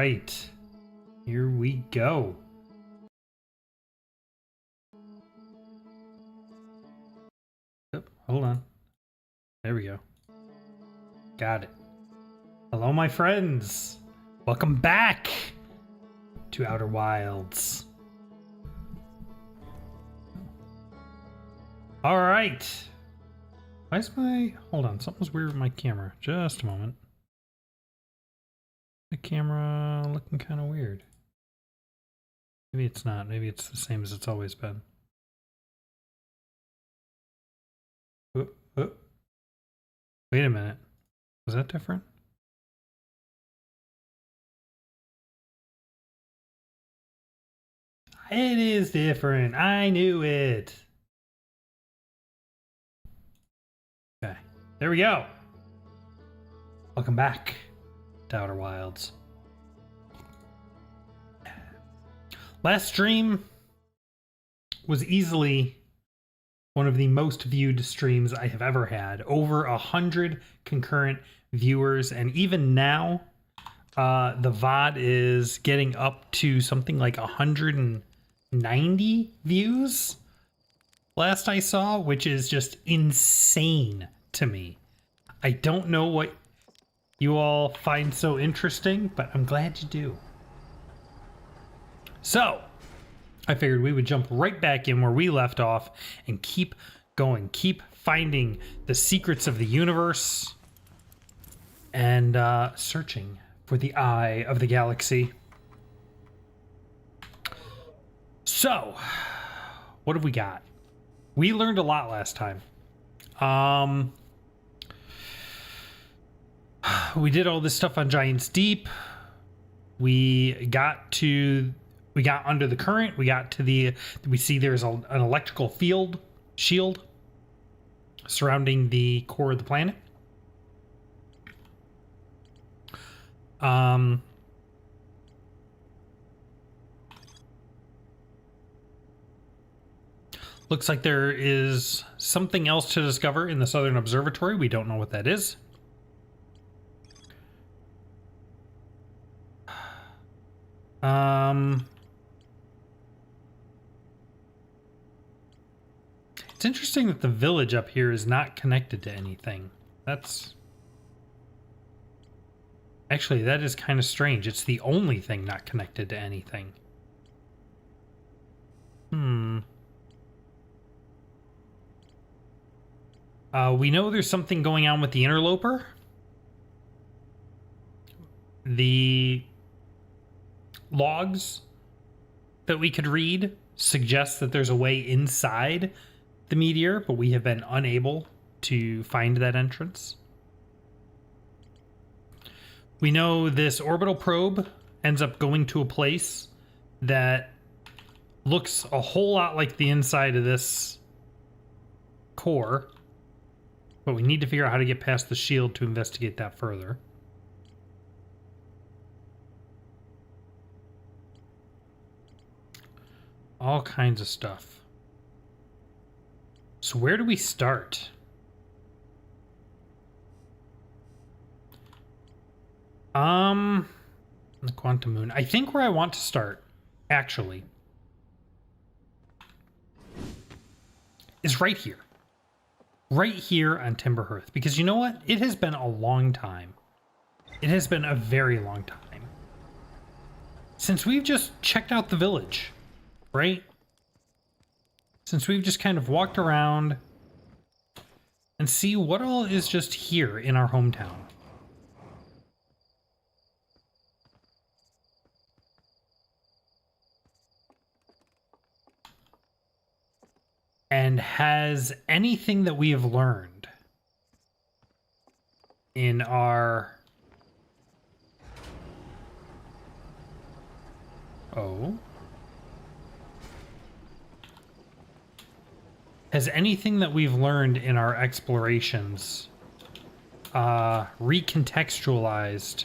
right. Here we go. Oh, hold on. There we go. Got it. Hello, my friends. Welcome back to Outer Wilds. All right. Why is my... Hold on. Something's weird with my camera. Just a moment. The camera looking kind of weird. Maybe it's not. Maybe it's the same as it's always been. Oh, oh. Wait a minute. Was that different? It is different. I knew it. Okay. There we go. Welcome back to Outer Wilds. Last stream was easily one of the most viewed streams I have ever had. Over 100 concurrent viewers, and even now, the VOD is getting up to something like 190 views last I saw, which is just insane to me. I don't know what you all find so interesting, but I'm glad you do. So, I figured we would jump right back in where we left off and keep going, keep finding the secrets of the universe and searching for the eye of the galaxy. So, what have we got? We learned a lot last time. We did all this stuff on Giant's Deep. We got under the current. We got to we see there's an electrical shield surrounding the core of the planet. Looks like there is something else to discover in the Southern Observatory. We don't know what that is. It's interesting that the village up here is not connected to anything. Actually, that is kind of strange. It's the only thing not connected to anything. We know there's something going on with the interloper. The logs that we could read suggest that there's a way inside the meteor, but we have been unable to find that entrance. We know this orbital probe ends up going to a place that looks a whole lot like the inside of this core, but we need to figure out how to get past the shield to investigate that further. All kinds of stuff. So where do we start? The quantum moon. I think where I want to start, actually, is right here. Right here on Timberhearth. Because you know what? It has been a long time. It has been a very long time since we've just checked out the village, right? Since we've just kind of walked around and see what all is just here in our hometown. And has anything that we have learned in our... Oh. Has anything that we've learned in our explorations recontextualized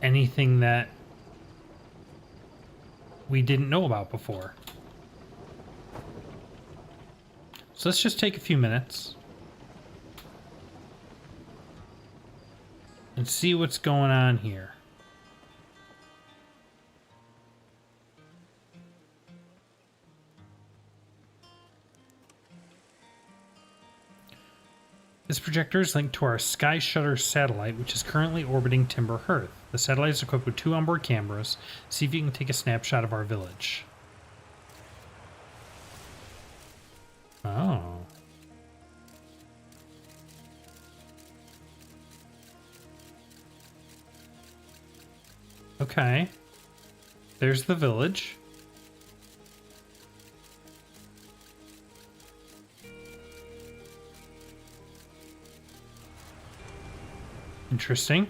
anything that we didn't know about before? So let's just take a few minutes. and see what's going on here. This projector is linked to our Sky Shutter satellite, which is currently orbiting Timber Hearth. The satellite is equipped with 2 onboard cameras. See if you can take a snapshot of our village. Oh. Okay. There's the village. Interesting.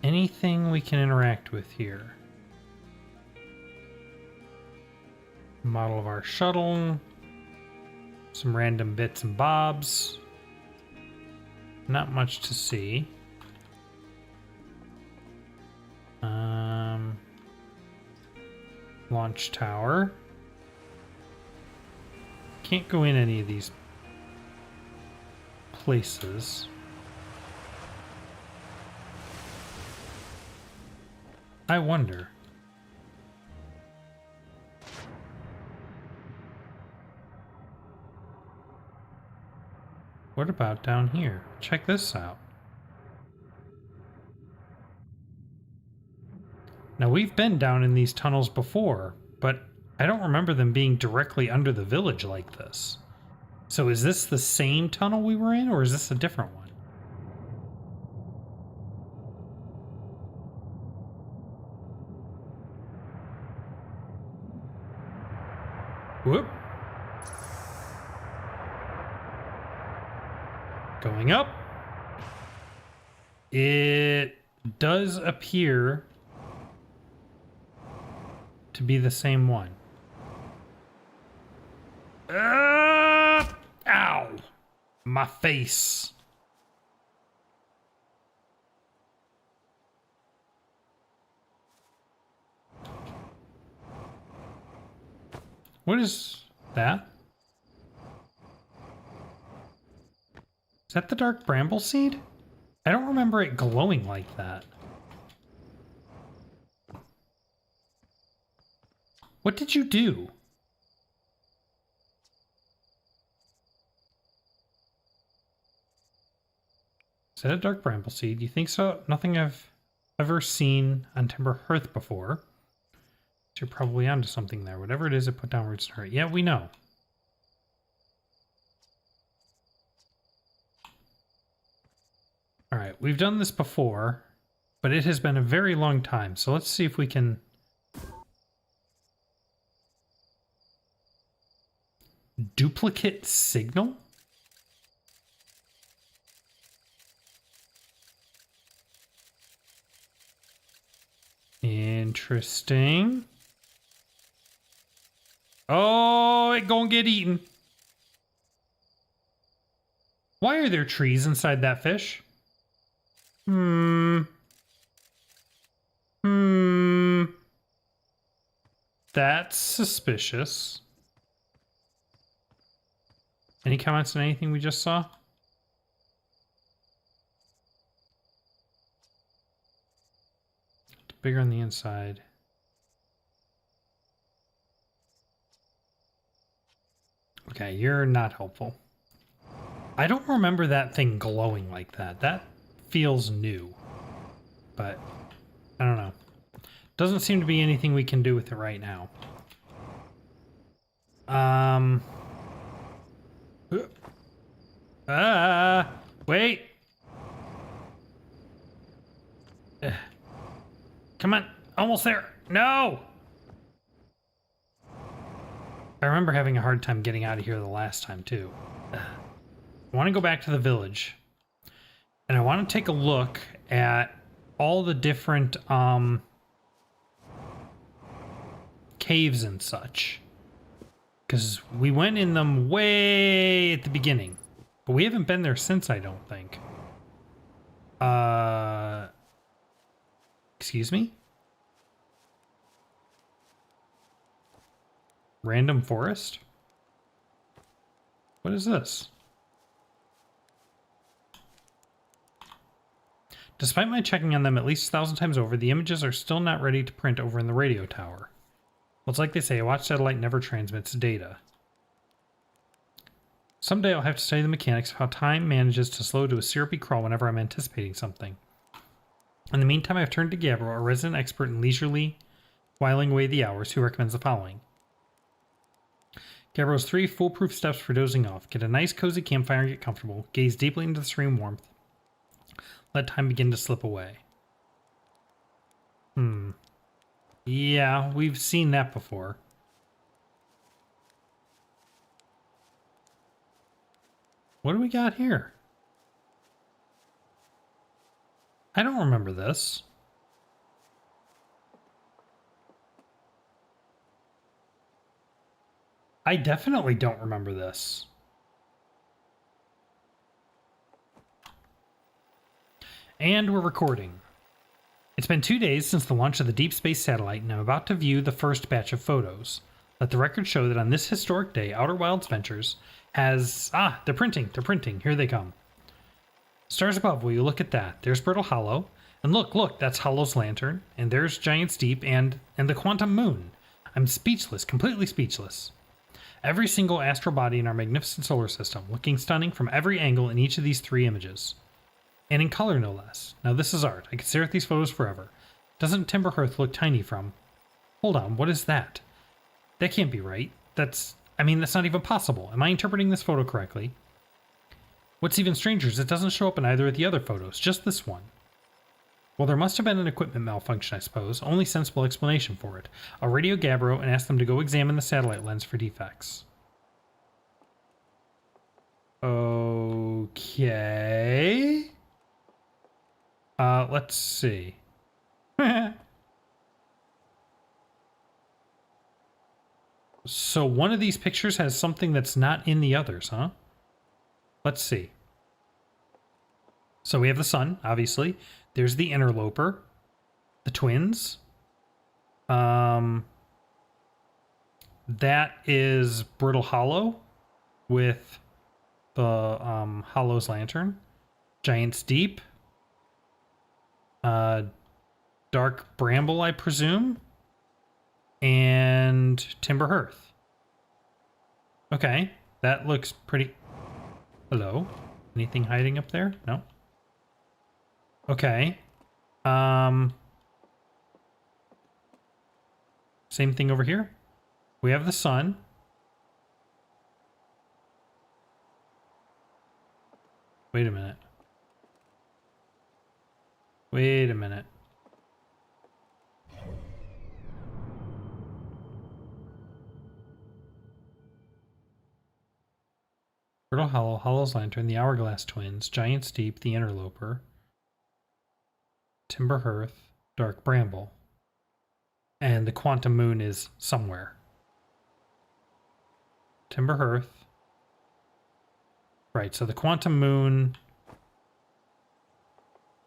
Anything we can interact with here? Model of our shuttle. Some random bits and bobs. Not much to see. Launch tower. Can't go in any of these places. I wonder. What about down here? Check this out. Now, we've been down in these tunnels before, but I don't remember them being directly under the village like this. So is this the same tunnel we were in, or is this a different one? Whoop. Going up. It does appear to be the same one. Ow! My face. What is that? Is that the dark bramble seed? I don't remember it glowing like that. What did you do? Is that a dark bramble seed? You think so? Nothing I've ever seen on Timber Hearth before. So you're probably onto something there. Whatever it is, it put down roots to hurt. Yeah, we know. All right, we've done this before, but it has been a very long time. So let's see if we can... Duplicate signal? Interesting. Oh, it gonna get eaten. Why are there trees inside that fish? That's suspicious. Any comments on anything we just saw? It's bigger on the inside. Okay, you're not helpful. I don't remember that thing glowing like that. That feels new. But, I don't know. Doesn't seem to be anything we can do with it right now. Wait. Come on. Almost there. No! I remember having a hard time getting out of here the last time, too. I want to go back to the village. And I want to take a look at all the different, caves and such. Because we went in them way at the beginning. But we haven't been there since, I don't think. Excuse me? Random forest? What is this? Despite my checking on them at least 1,000 times over, the images are still not ready to print over in the radio tower. Well, it's like they say, a watch satellite never transmits data. Someday I'll have to study the mechanics of how time manages to slow to a syrupy crawl whenever I'm anticipating something. In the meantime, I've turned to Gabriel, a resident expert in leisurely whiling away the hours, who recommends the following. Gabriel's 3 foolproof steps for dozing off. Get a nice cozy campfire and get comfortable. Gaze deeply into the serene warmth. Let time begin to slip away. Yeah, we've seen that before. What do we got here? I don't remember this. I definitely don't remember this. And we're recording. It's been 2 days since the launch of the deep space satellite, and I'm about to view the first batch of photos. Let the record show that on this historic day, Outer Wilds Ventures has... they're printing. Here they come. Stars above, will you look at that? There's Brittle Hollow. And look, that's Hollow's lantern. And there's Giant's Deep and the Quantum Moon. I'm speechless, completely speechless. Every single astral body in our magnificent solar system, looking stunning from every angle in each of these 3 images. And in color, no less. Now this is art. I could stare at these photos forever. Doesn't Timber Hearth look tiny from... Hold on, what is that? That can't be right. That's not even possible. Am I interpreting this photo correctly? What's even stranger is it doesn't show up in either of the other photos, just this one. Well, there must have been an equipment malfunction, I suppose. Only sensible explanation for it. I'll radio Gabbro and ask them to go examine the satellite lens for defects. Okay... let's see. So one of these pictures has something that's not in the others, huh? Let's see. So we have the sun, obviously. There's the interloper. The twins. That is Brittle Hollow with the Hollow's lantern. Giant's Deep. Dark Bramble, I presume, and Timber Hearth. Okay, that looks pretty... Hello? Anything hiding up there? No? Okay. Same thing over here. We have the sun. Wait a minute. Wait a minute. Brittle Hollow, Hollow's Lantern, the Hourglass Twins, Giant's Deep, the Interloper, Timber Hearth, Dark Bramble, and the Quantum Moon is somewhere. Timber Hearth. Right, so the Quantum Moon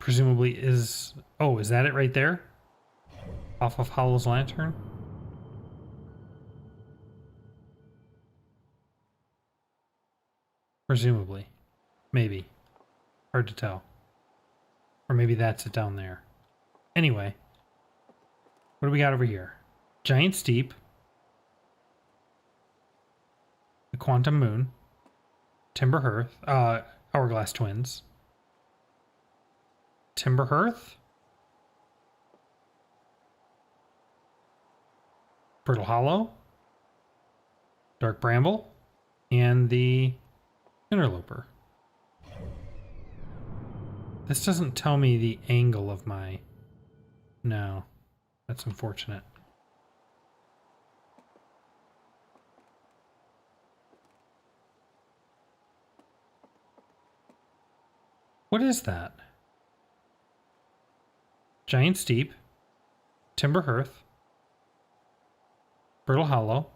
presumably is... Oh, is that it right there? Off of Hollow's Lantern? Presumably. Maybe. Hard to tell. Or maybe that's it down there. Anyway. What do we got over here? Giant's Deep. The Quantum Moon. Timber Hearth. Hourglass Twins. Timber Hearth. Brittle Hollow. Dark Bramble. And the Interloper. This doesn't tell me the angle of my... No. That's unfortunate. What is that? Giant's Deep. Timber Hearth. Brittle Hollow.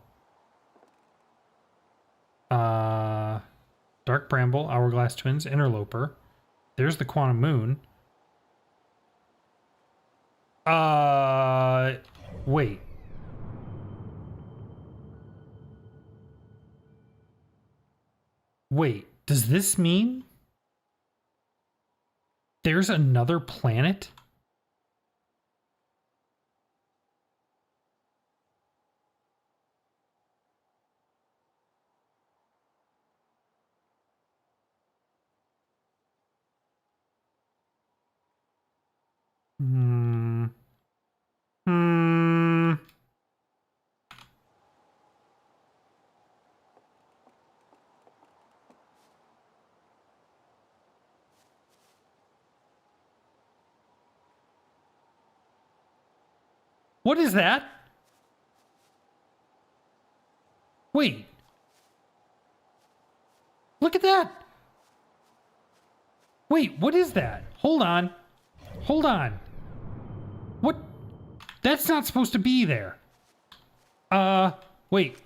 Dark Bramble, Hourglass Twins, Interloper. There's the Quantum Moon. Wait. Wait, does this mean there's another planet? Hmm. Hmm. What is that? Wait. Look at that. Wait, what is that? Hold on. Hold on. What? That's not supposed to be there. Wait,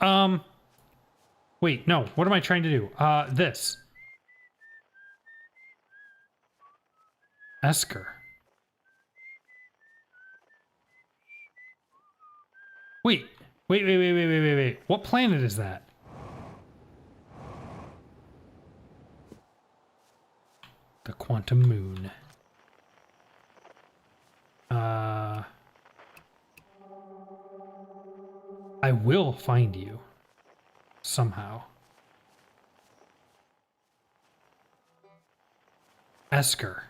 wait, no. What am I trying to do? This. Esker. Wait. Wait. What planet is that? The Quantum Moon. I will find you. Somehow. Esker.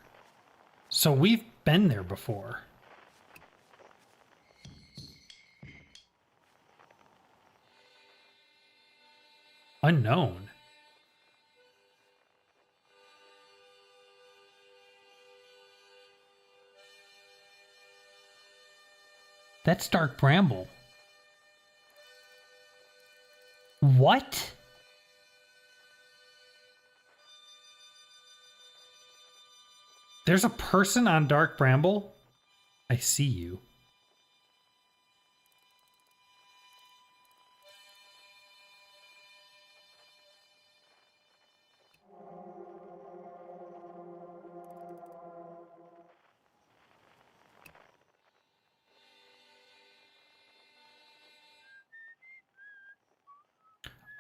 So we've been there before. Unknown. That's Dark Bramble. What? There's a person on Dark Bramble? I see you.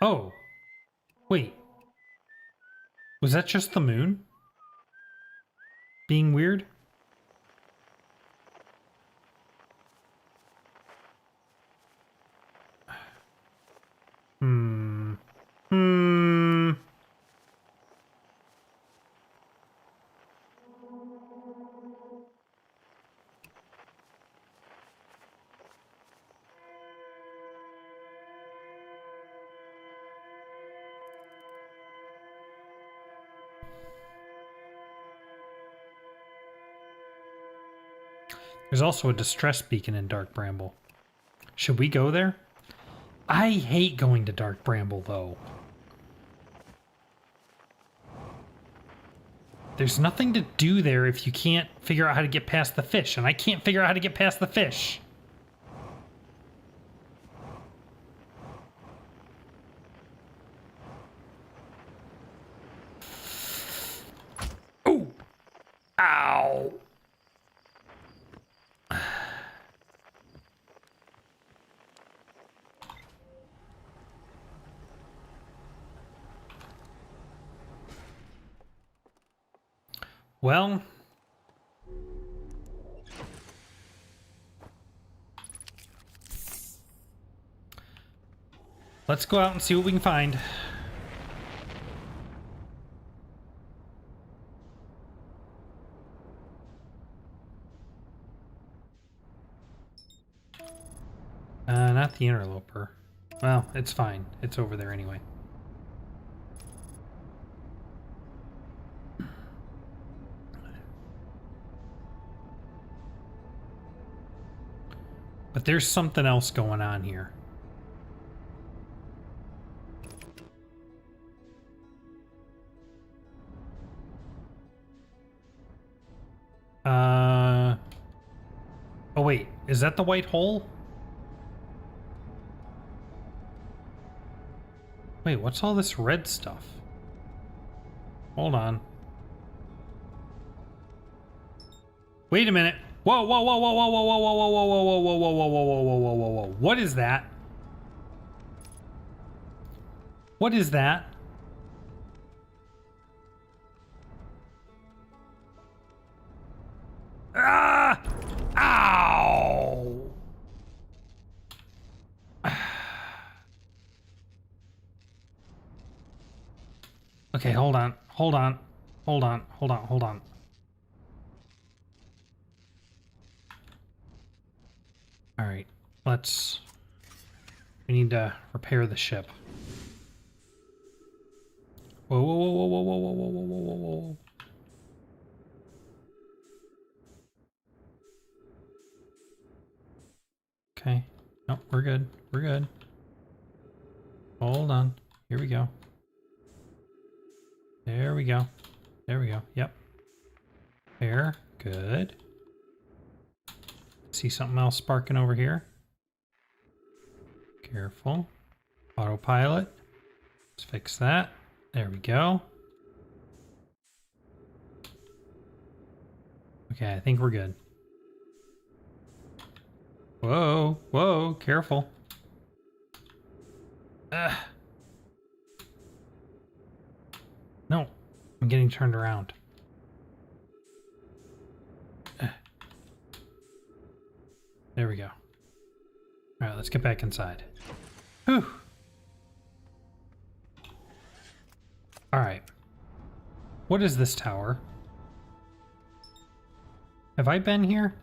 Oh. Wait. Was that just the moon? Being weird? Hmm. Hmm. There's also a distress beacon in Dark Bramble. Should we go there? I hate going to Dark Bramble, though. There's nothing to do there if you can't figure out how to get past the fish, and I can't figure out how to get past the fish. Ooh! Ow! Well, let's go out and see what we can find. Not the interloper. Well, it's fine. It's over there anyway. But there's something else going on here. Oh wait, is that the white hole? Wait, what's all this red stuff? Hold on. Wait a minute. Whoa, whoa, whoa, whoa, whoa, whoa, whoa, whoa, whoa, whoa, whoa, whoa, whoa, whoa, whoa, whoa, whoa, whoa, whoa, whoa. What is that? What is that? Okay, hold on. Hold on. Hold on. Hold on. Hold on. All right. Let's... We need to repair the ship. Whoa, whoa, whoa, whoa, whoa, whoa, whoa, whoa, whoa, whoa, whoa. Okay. Nope, we're good. We're good. Hold on. Here we go. There we go. There we go. Yep. There. Good. See something else sparking over here. Careful. Autopilot. Let's fix that. There we go. Okay, I think we're good. Whoa, whoa, careful. Ugh. No, I'm getting turned around. Ugh. There we go. All right, let's get back inside. Whew. All right. What is this tower? Have I been here?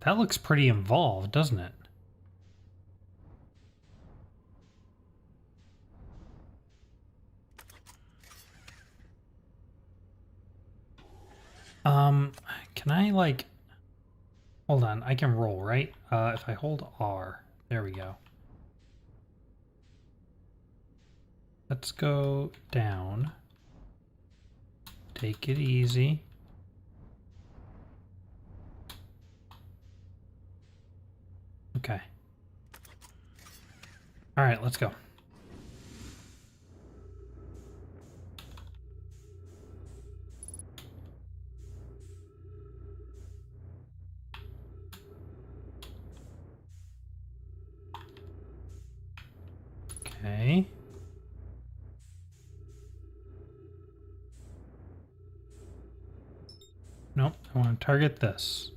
That looks pretty involved, doesn't it? Can I like... Hold on, I can roll, right? If I hold R, there we go. Let's go down. Take it easy. Okay. All right, let's go. Okay. Nope, I want to target this.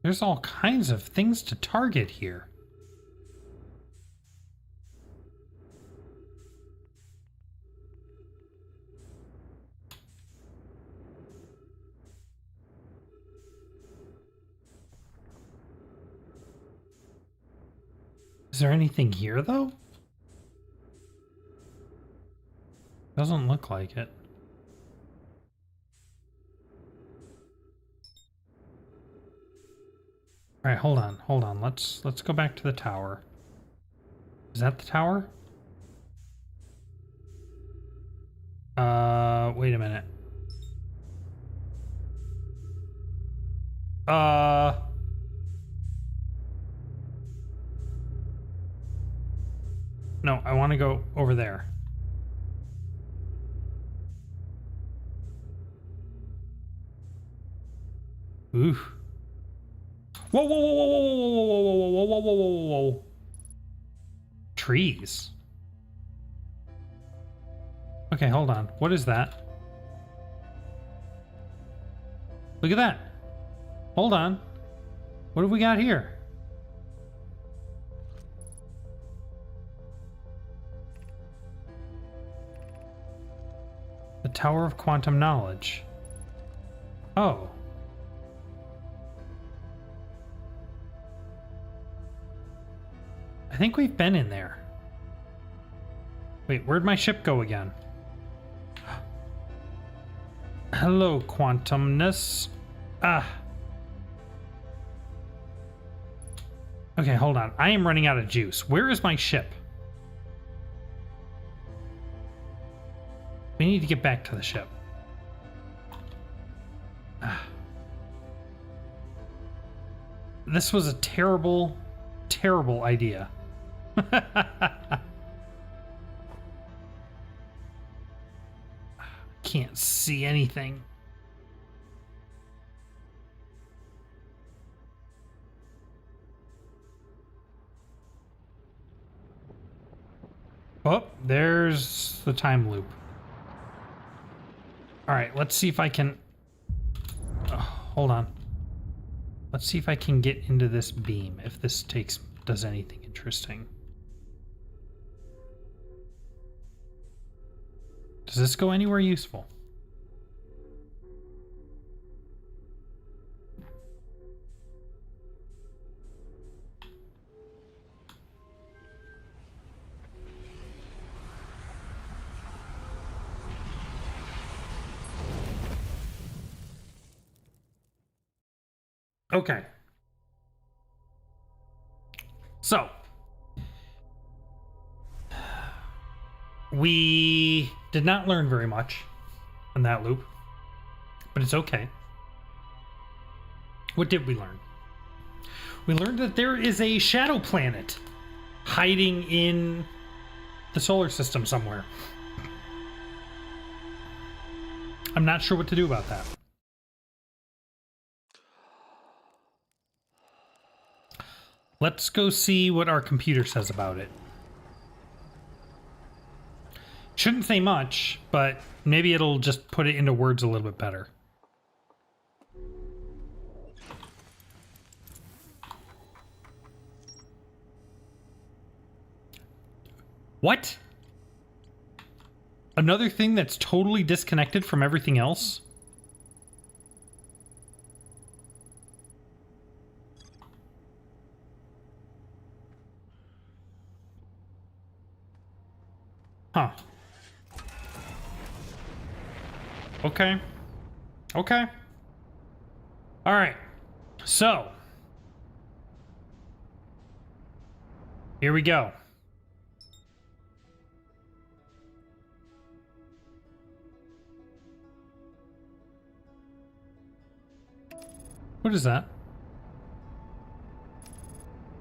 There's all kinds of things to target here. Is there anything here, though? Doesn't look like it. All right, hold on, hold on. Let's go back to the tower. Is that the tower? Wait a minute. No, I want to go over there. Ooh. Whoa, whoa, whoa, whoa, whoa, whoa, whoa, whoa, whoa, whoa, whoa, whoa, whoa. Trees. Okay, hold on. What is that? Look at that. Hold on. What have we got here? The Tower of Quantum Knowledge. Oh. I think we've been in there. Wait, where'd my ship go again? Hello, Quantumness. Ah. Okay, hold on. I am running out of juice. Where is my ship? We need to get back to the ship. Ah. This was a terrible, terrible idea. Can't see anything. Oh, there's the time loop. All right, let's see if I can... hold on. Let's see if I can get into this beam, if this does anything interesting. Does this go anywhere useful? Okay. So, we did not learn very much in that loop, but it's okay. What did we learn? We learned that there is a shadow planet hiding in the solar system somewhere. I'm not sure what to do about that. Let's go see what our computer says about it. Shouldn't say much, but maybe it'll just put it into words a little bit better. What? Another thing that's totally disconnected from everything else? Huh. Okay. Okay. All right. So, here we go. What is that?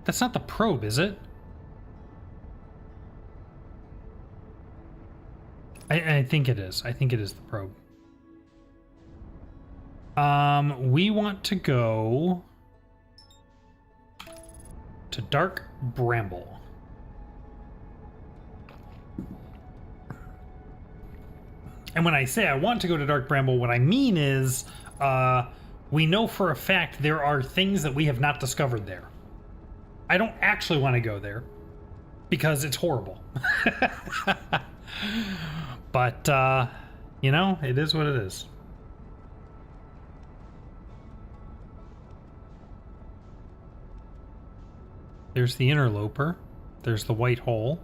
That's not the probe, is it? I think it is. I think it is the probe. We want to go to Dark Bramble. And when I say I want to go to Dark Bramble, what I mean is, we know for a fact there are things that we have not discovered there. I don't actually want to go there because it's horrible. But, you know, it is what it is. There's the interloper. There's the white hole.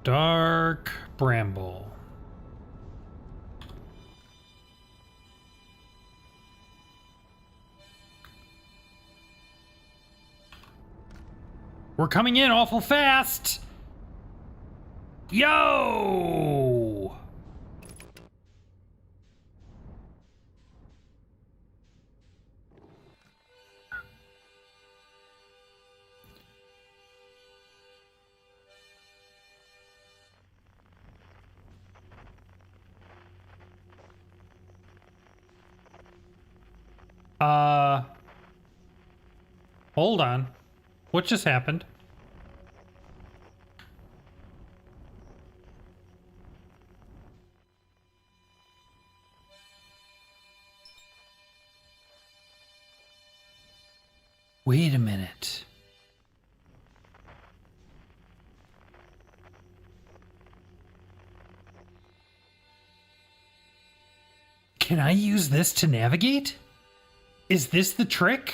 Dark Bramble. We're coming in awful fast! Yo! Hold on. What just happened? Wait a minute. Can I use this to navigate? Is this the trick?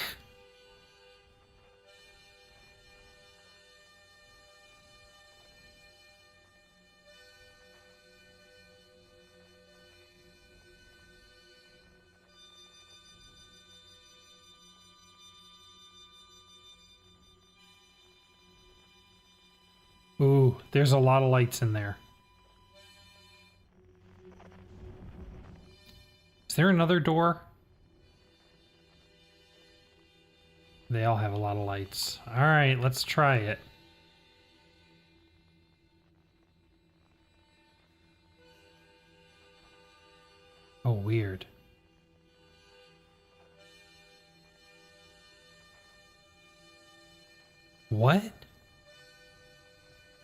Ooh, there's a lot of lights in there. Is there another door? They all have a lot of lights. All right, let's try it. Oh, weird. What?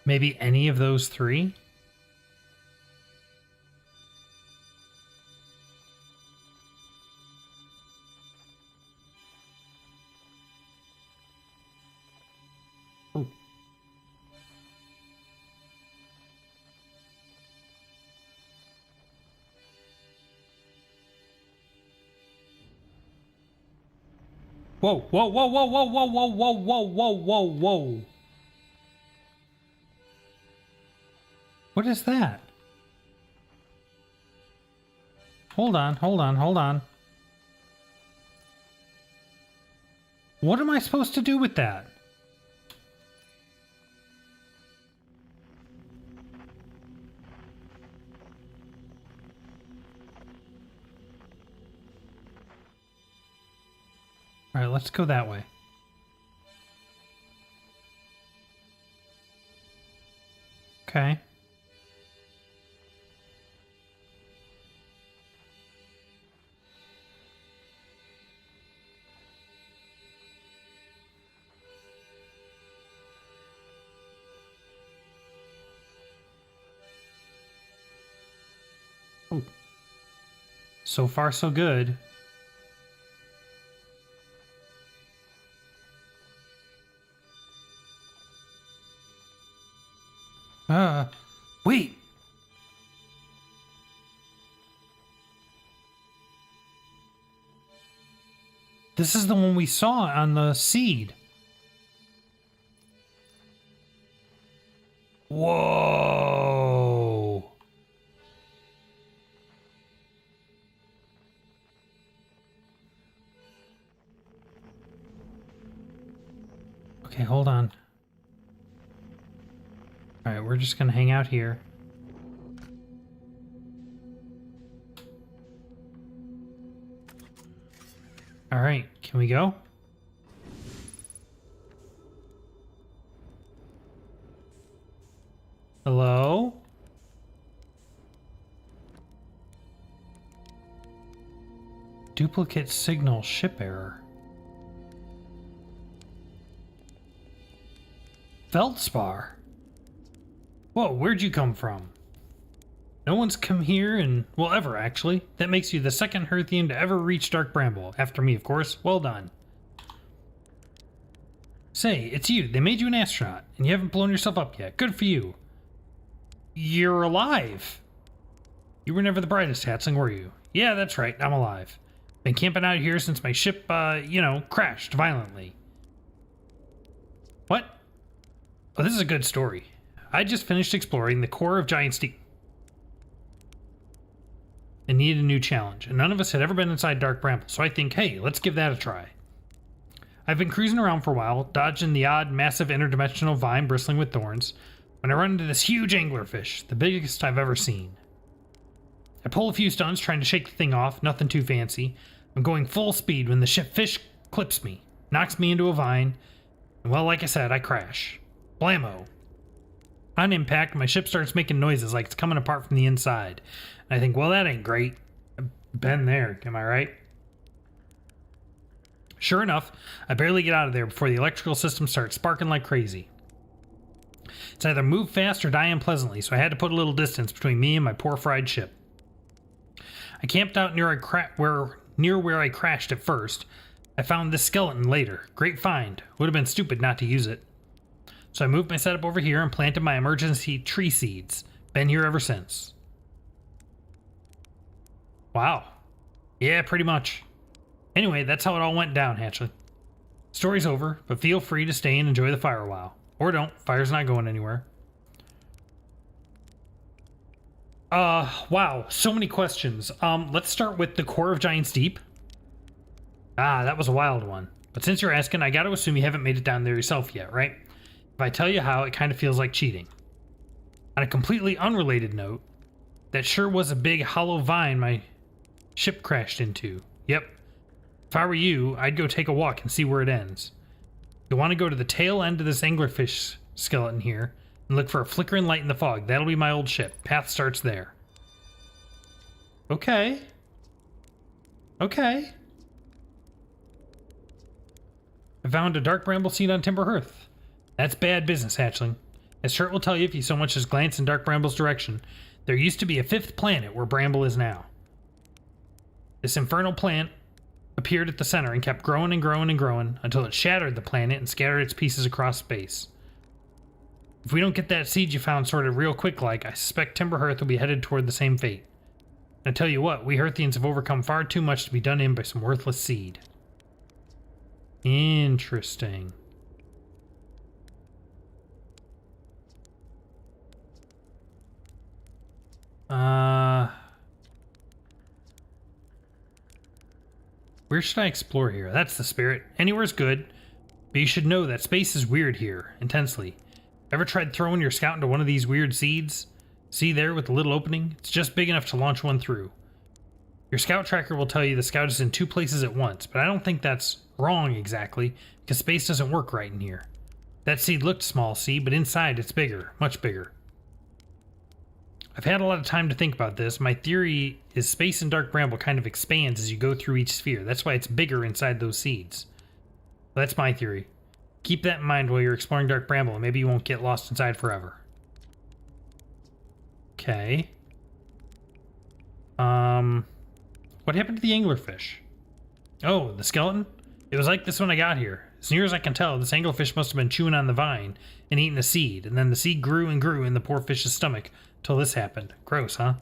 Maybe any of those three? Oh. Whoa, whoa, whoa, whoa, whoa, whoa, whoa, whoa, whoa, whoa, whoa, whoa. What is that? Hold on, hold on, hold on. What am I supposed to do with that? All right, let's go that way. Okay. Oh. So far, so good. Wait. This is the one we saw on the seed. Whoa. Okay, hold on. All right, we're just gonna hang out here. All right, can we go? Hello? Duplicate signal ship error. Feldspar. Whoa, where'd you come from? No one's come here well, ever actually. That makes you the second Hearthian to ever reach Dark Bramble. After me, of course. Well done. Say, it's you. They made you an astronaut, and you haven't blown yourself up yet. Good for you. You're alive. You were never the brightest, Hatzling, were you? Yeah, that's right. I'm alive. Been camping out here since my ship, crashed violently. What? Oh, this is a good story. I just finished exploring the core of Giant Steep and needed a new challenge, and none of us had ever been inside Dark Bramble, so I think, hey, let's give that a try. I've been cruising around for a while, dodging the odd, massive interdimensional vine bristling with thorns, when I run into this huge anglerfish, the biggest I've ever seen. I pull a few stunts trying to shake the thing off, nothing too fancy. I'm going full speed when the fish clips me, knocks me into a vine, and well, like I said, I crash. Blammo. On impact, my ship starts making noises like it's coming apart from the inside. And I think, well, that ain't great. I've been there, am I right? Sure enough, I barely get out of there before the electrical system starts sparking like crazy. It's either move fast or die unpleasantly, so I had to put a little distance between me and my poor fried ship. I camped out near where I crashed at first. I found this skeleton later. Great find. Would have been stupid not to use it. So I moved my setup over here and planted my emergency tree seeds. Been here ever since. Wow. Yeah, pretty much. Anyway, that's how it all went down, Hatchley. Story's over, but feel free to stay and enjoy the fire a while. Or don't. Fire's not going anywhere. Wow. So many questions. Let's start with the core of Giant's Deep. Ah, that was a wild one. But since you're asking, I gotta assume you haven't made it down there yourself yet, right? If I tell you how, it kind of feels like cheating. On a completely unrelated note, that sure was a big hollow vine my ship crashed into. Yep. If I were you, I'd go take a walk and see where it ends. You'll want to go to the tail end of this anglerfish skeleton here and look for a flickering light in the fog. That'll be my old ship. Path starts there. Okay. Okay. I found a Dark Bramble seed on Timber Hearth. That's bad business, hatchling. As Shirt will tell you if you so much as glance in Dark Bramble's direction, there used to be a fifth planet where Bramble is now. This infernal plant appeared at the center and kept growing and growing and growing until it shattered the planet and scattered its pieces across space. If we don't get that seed you found sorted real quick like, I suspect Timberhearth will be headed toward the same fate. And I tell you what, we Hearthians have overcome far too much to be done in by some worthless seed. Interesting. Where should I explore here? That's the spirit. Anywhere's good. But you should know that space is weird here, intensely. Ever tried throwing your scout into one of these weird seeds? See there with the little opening? It's just big enough to launch one through. Your scout tracker will tell you the scout is in two places at once, but I don't think that's wrong exactly, because space doesn't work right in here. That seed looked small, see, but inside it's bigger, much bigger. I've had a lot of time to think about this. My theory is space in Dark Bramble kind of expands as you go through each sphere. That's why it's bigger inside those seeds. That's my theory. Keep that in mind while you're exploring Dark Bramble, and maybe you won't get lost inside forever. Okay. What happened to the anglerfish? Oh, the skeleton? It was like this when I got here. As near as I can tell, this anglerfish must have been chewing on the vine and eating a seed, and then the seed grew and grew in the poor fish's stomach till this happened. Gross, huh?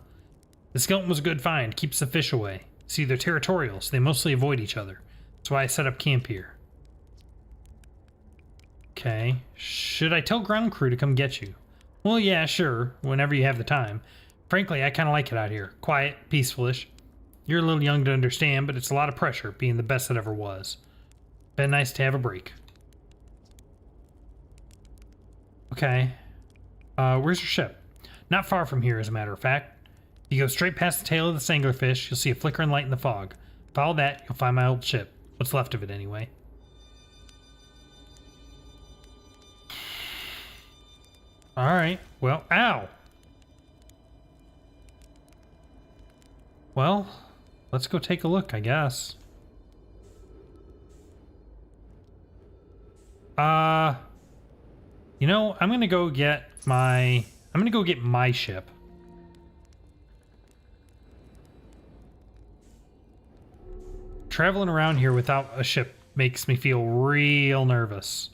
The skeleton was a good find, keeps the fish away. See, they're territorial, so they mostly avoid each other. That's why I set up camp here. Okay. Should I tell ground crew to come get you? Well, yeah, sure, whenever you have the time. Frankly, I kind of like it out here. Quiet, peaceful-ish. You're a little young to understand, but it's a lot of pressure, being the best that ever was. Been nice to have a break. Okay. Where's your ship? Not far from here, as a matter of fact. If you go straight past the tail of the anglerfish, you'll see a flickering light in the fog. Follow that, you'll find my old ship. What's left of it, anyway. Alright, well, ow! Well, let's go take a look, I guess. You know, I'm gonna go get my ship. Traveling around here without a ship makes me feel real nervous.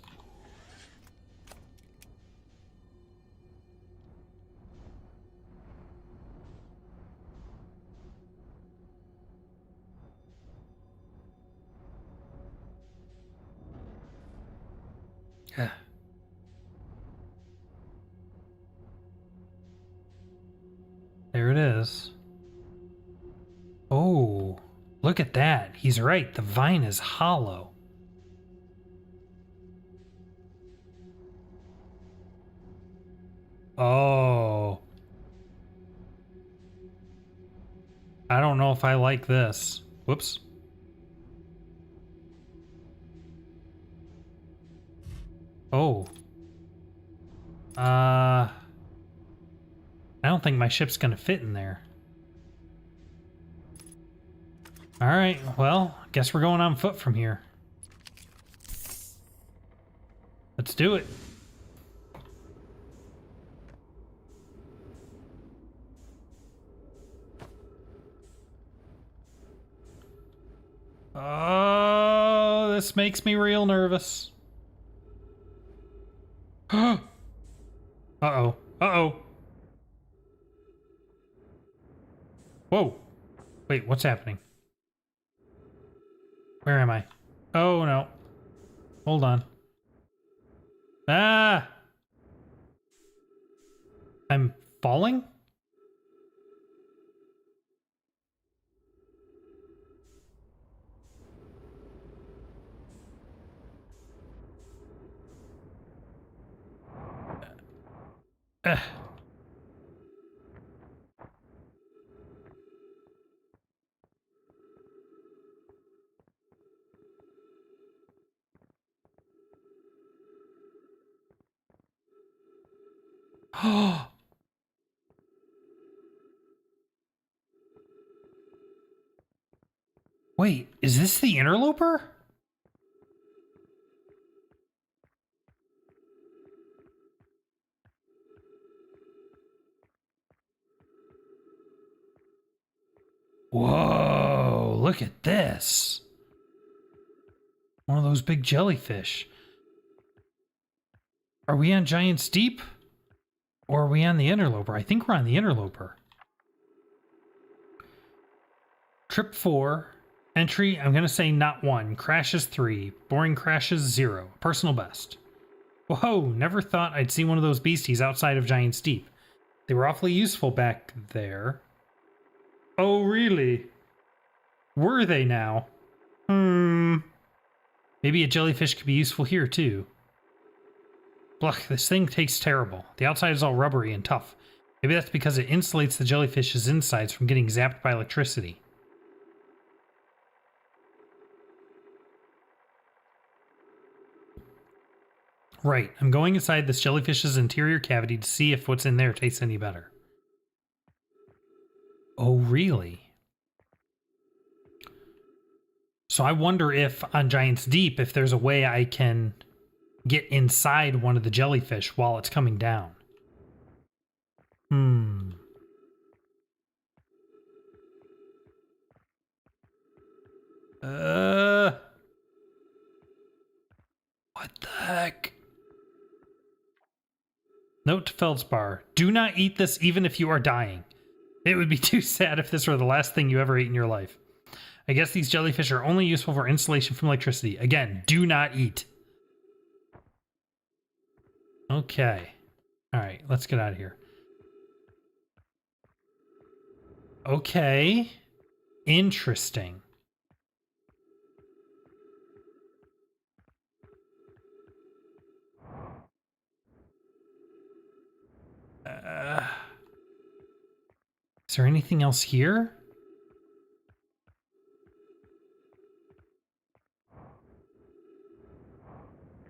Yeah. There it is. Oh, look at that. He's right. The vine is hollow. Oh. I don't know if I like this. Whoops. Oh. I don't think my ship's gonna fit in there. Alright, well, guess we're going on foot from here. Let's do it. Oh, this makes me real nervous. Uh-oh. Uh-oh. Whoa. Wait, what's happening? Where am I? Oh, no. Hold on. Ah! I'm falling? Oh! Wait, is this the interloper? look at this. One of those big jellyfish. Are we on Giant's Deep? Or are we on the Interloper? I think we're on the Interloper. Trip 4. Entry, I'm going to say not 1. Crashes 3. Boring crashes 0. Personal best. Whoa, never thought I'd see one of those beasties outside of Giant's Deep. They were awfully useful back there. Oh, really? Were they now? Maybe a jellyfish could be useful here, too. Bluck, this thing tastes terrible. The outside is all rubbery and tough. Maybe that's because it insulates the jellyfish's insides from getting zapped by electricity. Right, I'm going inside this jellyfish's interior cavity to see if what's in there tastes any better. Oh, really? So I wonder if on Giant's Deep, if there's a way I can get inside one of the jellyfish while it's coming down. What the heck? Note to Feldspar. Do not eat this even if you are dying. It would be too sad if this were the last thing you ever ate in your life. I guess these jellyfish are only useful for insulation from electricity. Again, do not eat. Okay. Alright, let's get out of here. Okay. Interesting. Is there anything else here?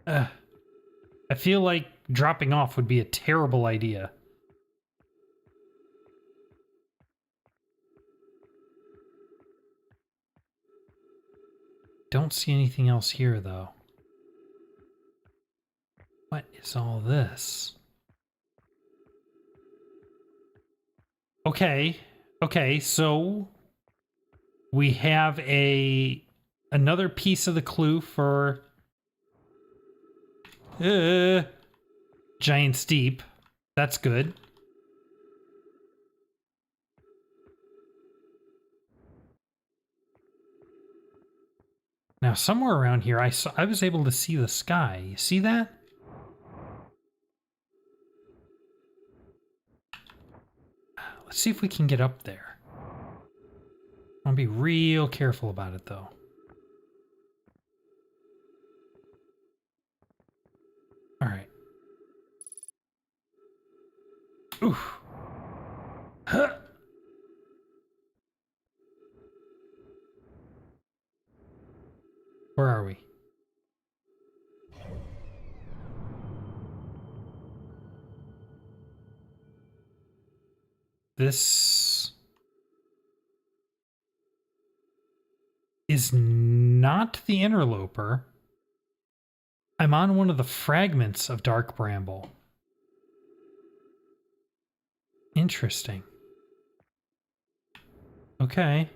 I feel like dropping off would be a terrible idea. Don't see anything else here, though. What is all this? Okay, so we have another piece of the clue for Giant's Deep. That's good. Now, somewhere around here, I was able to see the sky. You see that? Let's see if we can get up there. I'll be real careful about it, though. All right. Oof. Huh. Where are we? This is not the Interloper. I'm on one of the fragments of Dark Bramble. Interesting. Okay.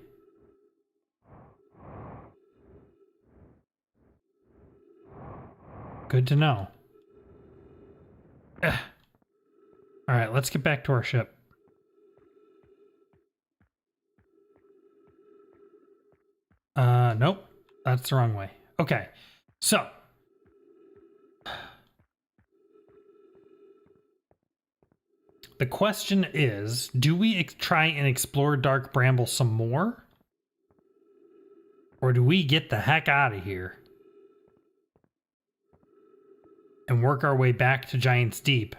Good to know. All right, let's get back to our ship. Nope. That's the wrong way. Okay. So. The question is, do we try and explore Dark Bramble some more? Or do we get the heck out of here? And work our way back to Giant's Deep?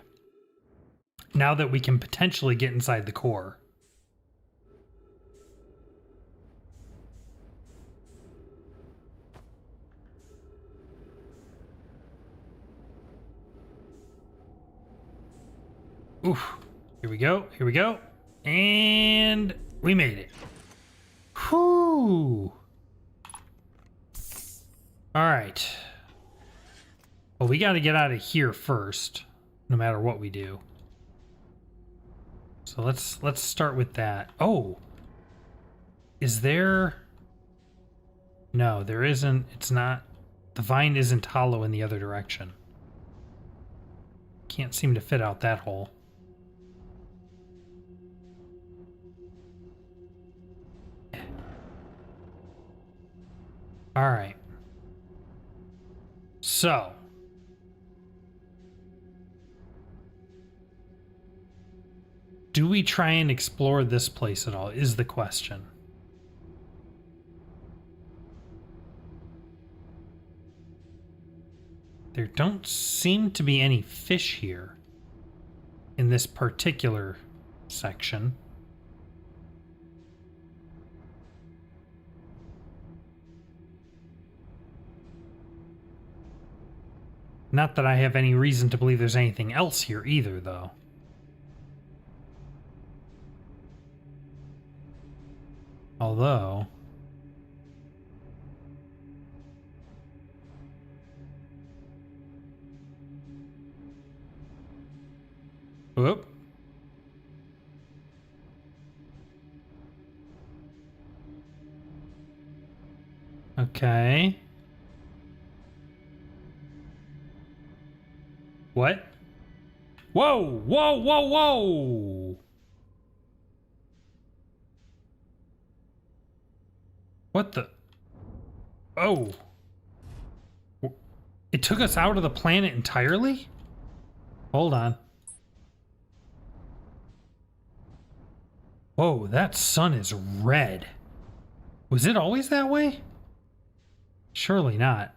Now that we can potentially get inside the core. Oof. Here we go. Here we go. And we made it. Whew. All right. Well, we got to get out of here first, no matter what we do. So let's start with that. Oh. Is there... No, there isn't. It's not. The vine isn't hollow in the other direction. Can't seem to fit out that hole. All right. So. Do we try and explore this place at all, is the question. There don't seem to be any fish here in this particular section. Not that I have any reason to believe there's anything else here either, though. Although... Whoop. Okay. What? Whoa! Whoa! Whoa! Whoa! What the? Oh. It took us out of the planet entirely? Hold on. Whoa, that sun is red. Was it always that way? Surely not.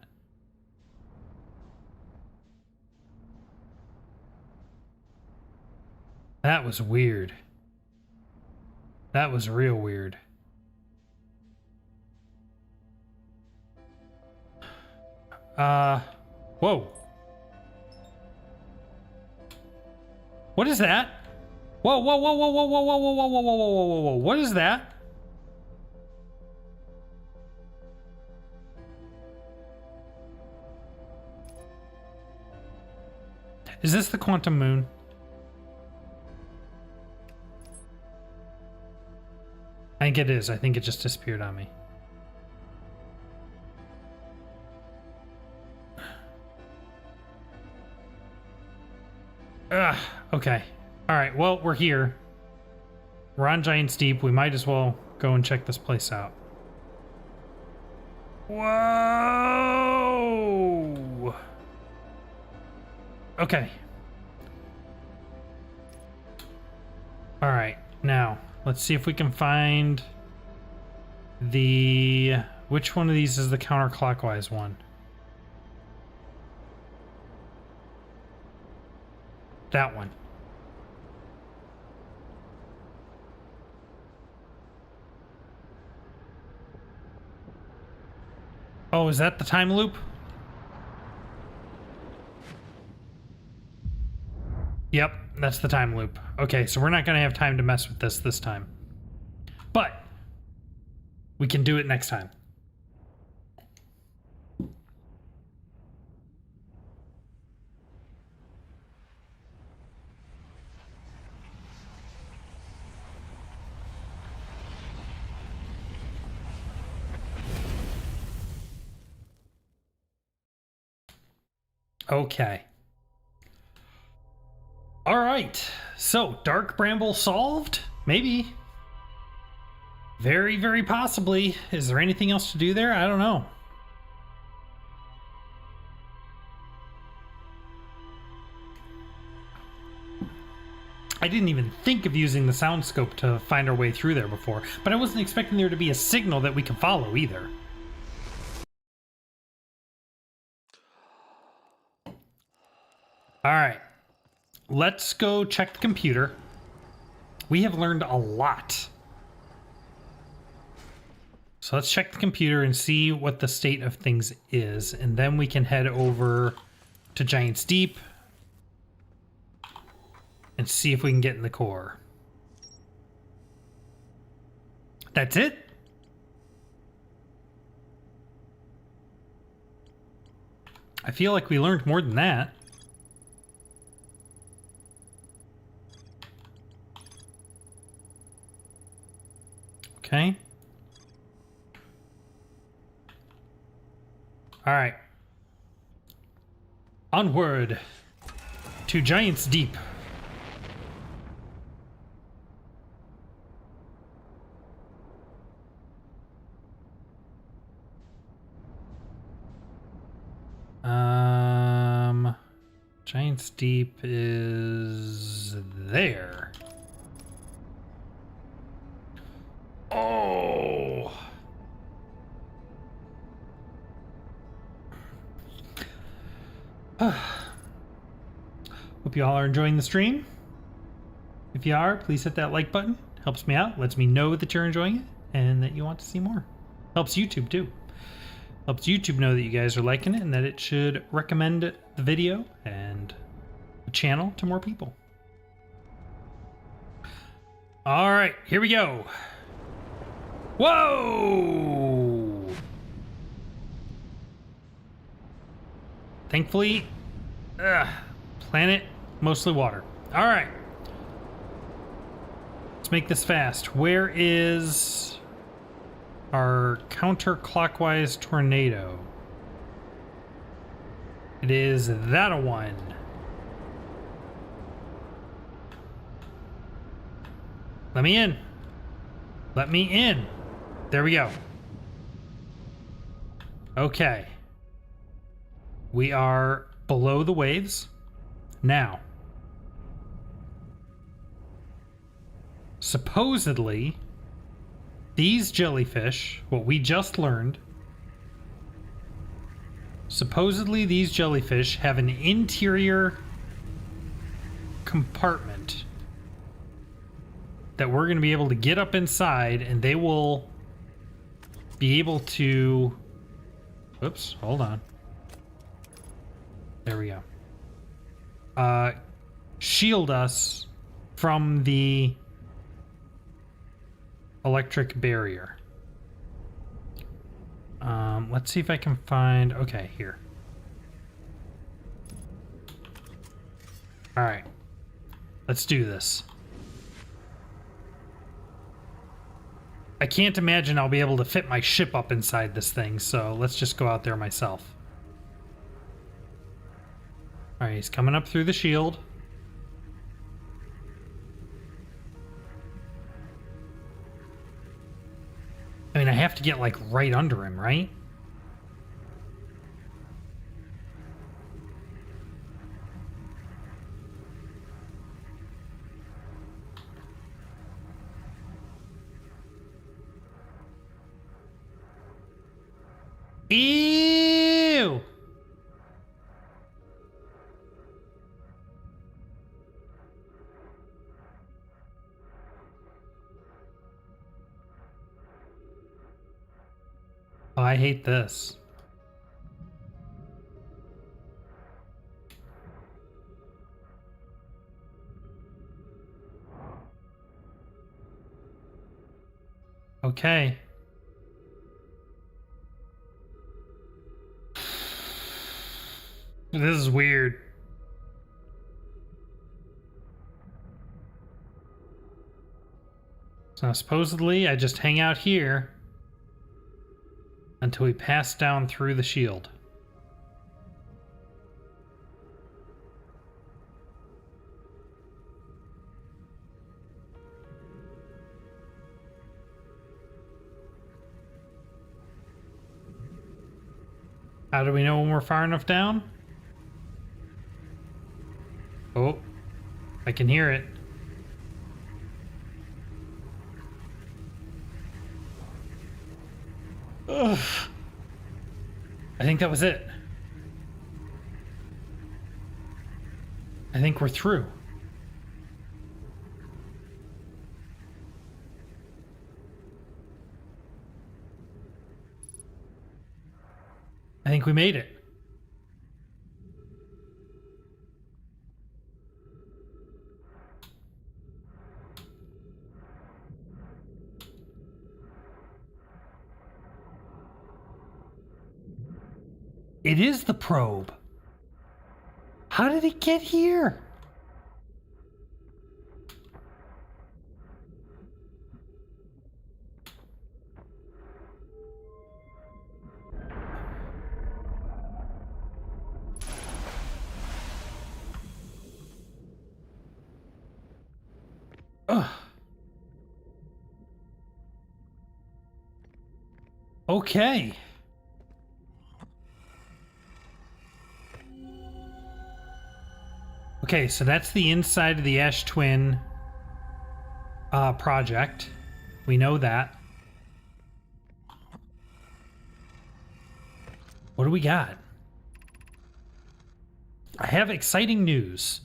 That was weird. That was real weird. Whoa. What is that? Whoa, whoa, whoa, whoa, whoa, whoa, whoa, whoa, whoa, whoa, whoa, whoa, whoa, whoa. What is that? Is this the quantum moon? I think it is. I think it just disappeared on me. Ugh, okay. Alright, well, we're here. We're on Giant's Deep. We might as well go and check this place out. Whoa! Okay. Alright, now, let's see if we can find the... Which one of these is the counterclockwise one? That one. Oh, is that the time loop? Yep, that's the time loop. Okay, so we're not going to have time to mess with this time. But we can do it next time. Okay. All right. So, Dark Bramble solved? Maybe. Very, very possibly. Is there anything else to do there? I don't know. I didn't even think of using the sound scope to find our way through there before, but I wasn't expecting there to be a signal that we could follow either. All right, let's go check the computer. We have learned a lot. So let's check the computer and see what the state of things is, and then we can head over to Giant's Deep and see if we can get in the core. That's it? I feel like we learned more than that. Okay. All right. Onward to Giant's Deep. Giant's Deep is there. Oh. Hope you all are enjoying the stream. If you are, please hit that like button. Helps me out, lets me know that you're enjoying it and that you want to see more. Helps YouTube too. Helps YouTube know that you guys are liking it and that it should recommend the video and the channel to more people. All right, here we go. Whoa! Thankfully, planet, mostly water. All right. Let's make this fast. Where is our counterclockwise tornado? It is that a one. Let me in. Let me in. There we go. Okay. We are below the waves. Now, supposedly, these jellyfish, what we just learned, supposedly these jellyfish have an interior compartment that we're going to be able to get up inside, and they will be able to... Whoops, hold on. There we go. Shield us from the electric barrier. Let's see if I can find... Okay, here. All right. Let's do this. I can't imagine I'll be able to fit my ship up inside this thing, so let's just go out there myself. All right, he's coming up through the shield. I mean, I have to get, like, right under him, right? Ew! Oh, I hate this. Okay. This is weird. So supposedly I just hang out here until we pass down through the shield. How do we know when we're far enough down? Oh, I can hear it. Ugh. I think that was it. I think we're through. I think we made it. It is the probe. How did it get here? Okay. Okay, so that's the inside of the Ash Twin project. We know that. What do we got? I have exciting news.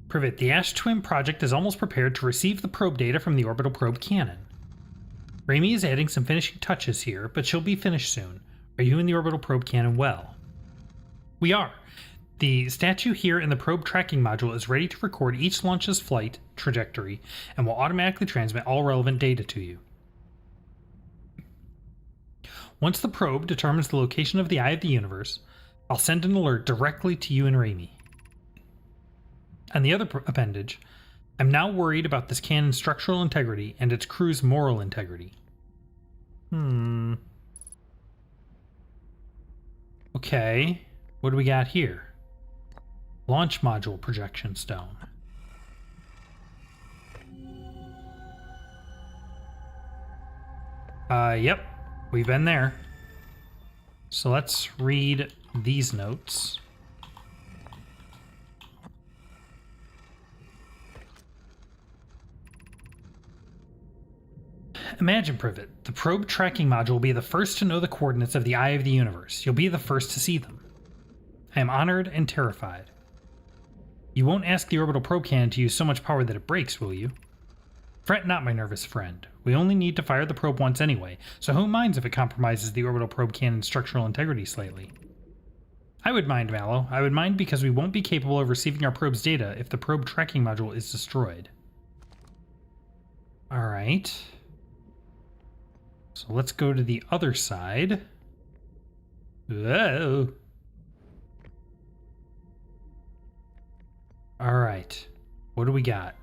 Privet, the Ash Twin project is almost prepared to receive the probe data from the orbital probe cannon. Raimi is adding some finishing touches here, but she'll be finished soon. Are you in the orbital probe cannon well? We are. The statue here in the probe tracking module is ready to record each launch's flight trajectory and will automatically transmit all relevant data to you. Once the probe determines the location of the Eye of the Universe, I'll send an alert directly to you and Raimi. And the other appendage, I'm now worried about this cannon's structural integrity and its crew's moral integrity. Okay, what do we got here? Launch module projection stone. Yep, we've been there. So let's read these notes. Imagine, Privet, the probe tracking module will be the first to know the coordinates of the Eye of the Universe. You'll be the first to see them. I am honored and terrified. You won't ask the orbital probe cannon to use so much power that it breaks, will you? Fret not, my nervous friend. We only need to fire the probe once anyway, so who minds if it compromises the orbital probe cannon's structural integrity slightly? I would mind, Mallow. I would mind because we won't be capable of receiving our probe's data if the probe tracking module is destroyed. Alright. So let's go to the other side. Whoa. Alright. What do we got?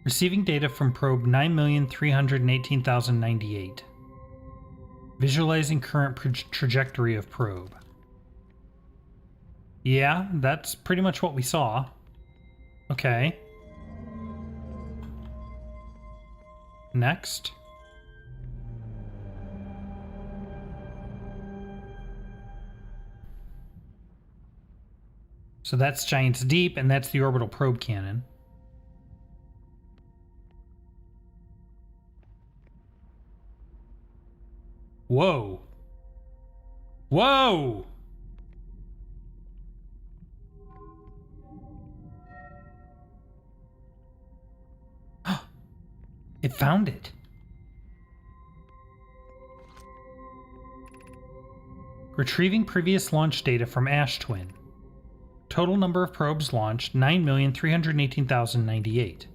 Receiving data from probe 9,318,098. Visualizing current trajectory of probe. Yeah, that's pretty much what we saw. Okay. Next. So that's Giant's Deep, and that's the orbital probe cannon. Whoa. Whoa! It found it. Retrieving previous launch data from Ash Twin. Total number of probes launched 9,318,098.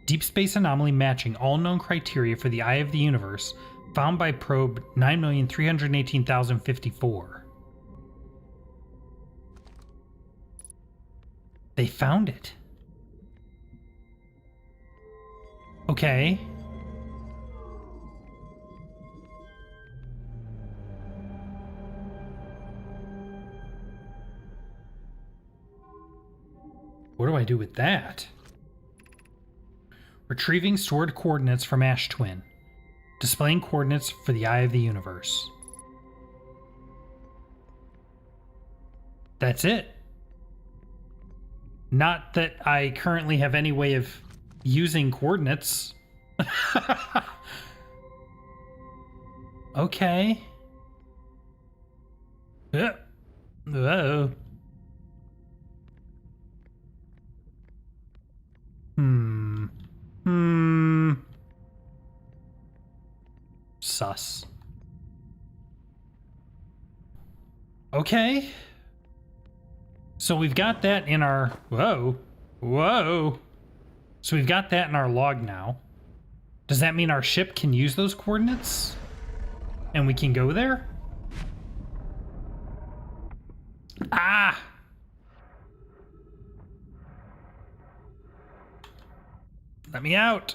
Deep space anomaly matching all known criteria for the Eye of the Universe found by probe 9,318,054. They found it. Okay. What do I do with that? Retrieving stored coordinates from Ash Twin. Displaying coordinates for the Eye of the Universe. That's it. Not that I currently have any way of using coordinates. Okay. Whoa. Sus. Okay. So we've got that in our... Whoa. So we've got that in our log now. Does that mean our ship can use those coordinates? And we can go there? Ah! Let me out.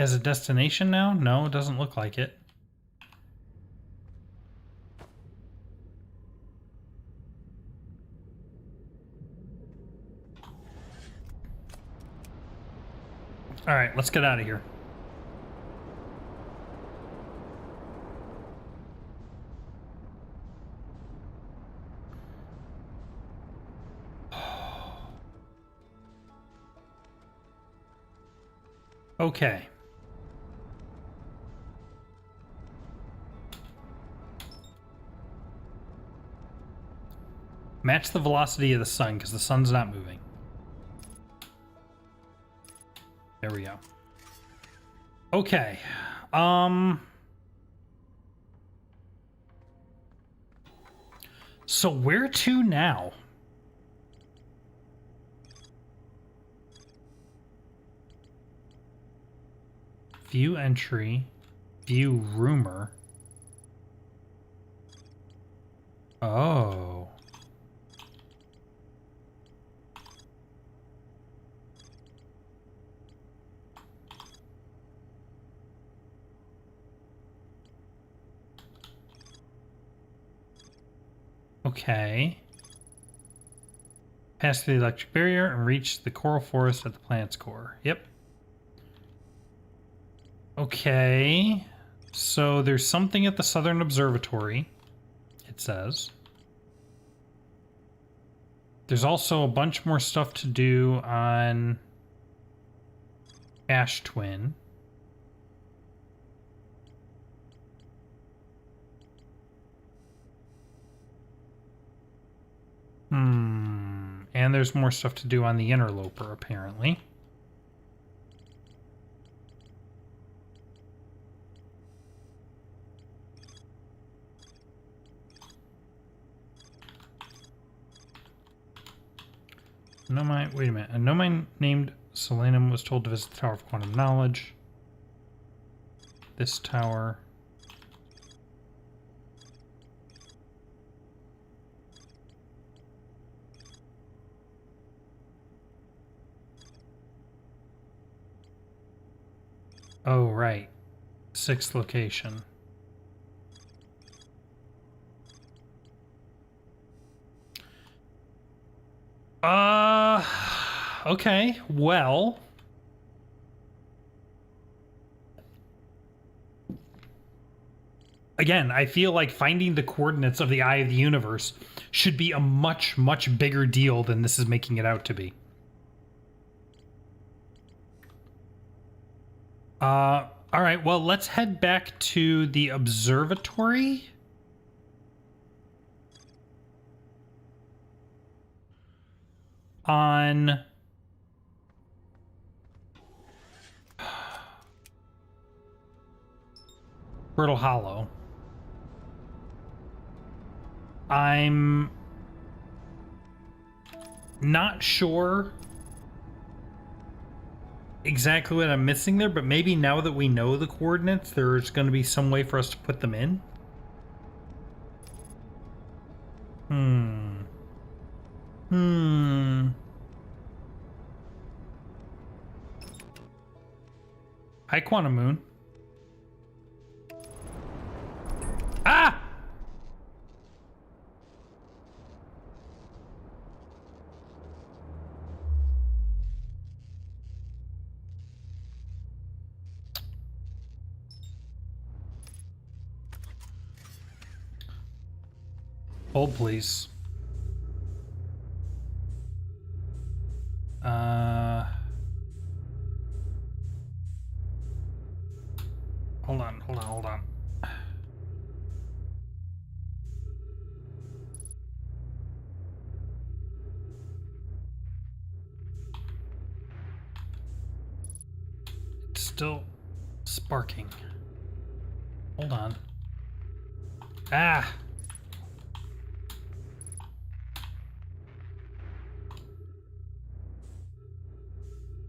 As a destination now? No, it doesn't look like it. All right, let's get out of here. Okay. Match the velocity of the sun, because the sun's not moving. There we go. Okay. So where to now? View entry. View rumor. Oh. Okay. Pass through the electric barrier and reach the coral forest at the planet's core. Yep. Okay. So there's something at the Southern Observatory, it says. There's also a bunch more stuff to do on Ash Twin. And there's more stuff to do on the Interloper, apparently. Nomai, wait a minute. A Nomai named Selenum was told to visit the Tower of Quantum Knowledge. This tower. Oh, right. 6th location. Okay, well. Again, I feel like finding the coordinates of the Eye of the Universe should be a much, much bigger deal than this is making it out to be. All right, well, let's head back to the observatory. On Brittle Hollow. I'm not sure exactly what I'm missing there, but maybe now that we know the coordinates, there's going to be some way for us to put them in. Hi, Quantum Moon. Ah! Hold, please. Hold on. It's still sparking. Hold on. Ah!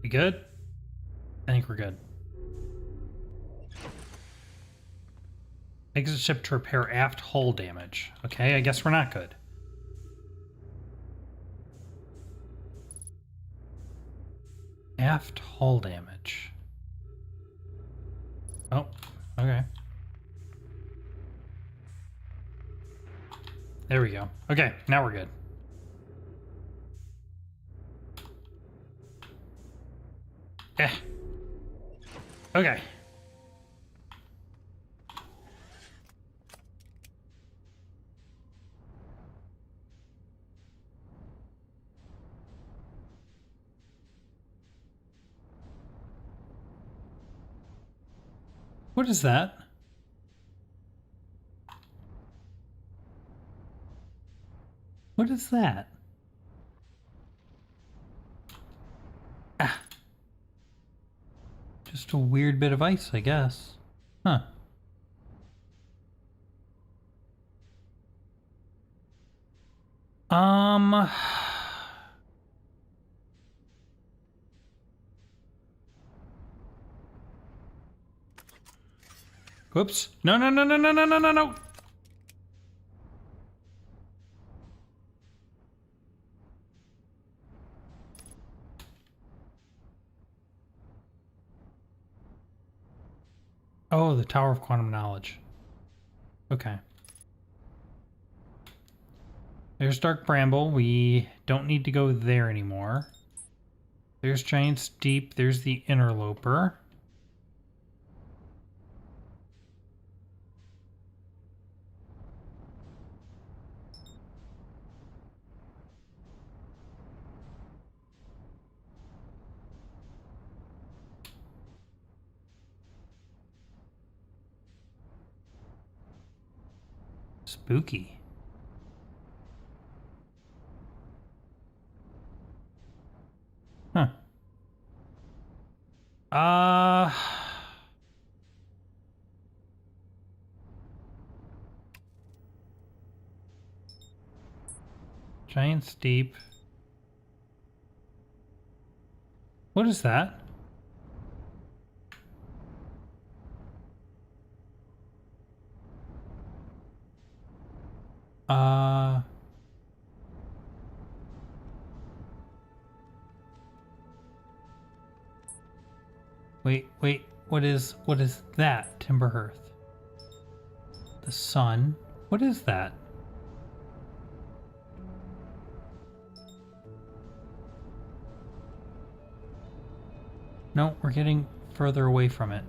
We good? I think we're good. Exit ship to repair aft hull damage. Okay, I guess we're not good. Aft hull damage. Oh, okay. There we go. Okay, now we're good. Eh. Okay. What is that? What is that? Ah. Just a weird bit of ice, I guess. Huh. Um... Whoops. No, no, no, no, no, no, no, no, no. Oh, the Tower of Quantum Knowledge. Okay. There's Dark Bramble. We don't need to go there anymore. There's Giant Steep. There's the Interloper. Spooky. Huh. Uh... Giant Steep. What is that? Uh... Wait, wait. What is that? Timber Hearth. The sun. What is that? No, we're getting further away from it.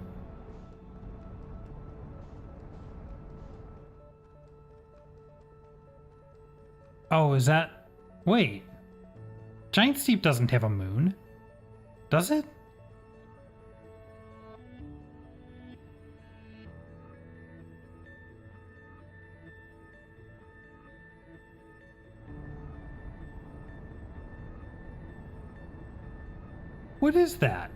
Oh, is that... Wait. Giant Steep doesn't have a moon. Does it? What is that?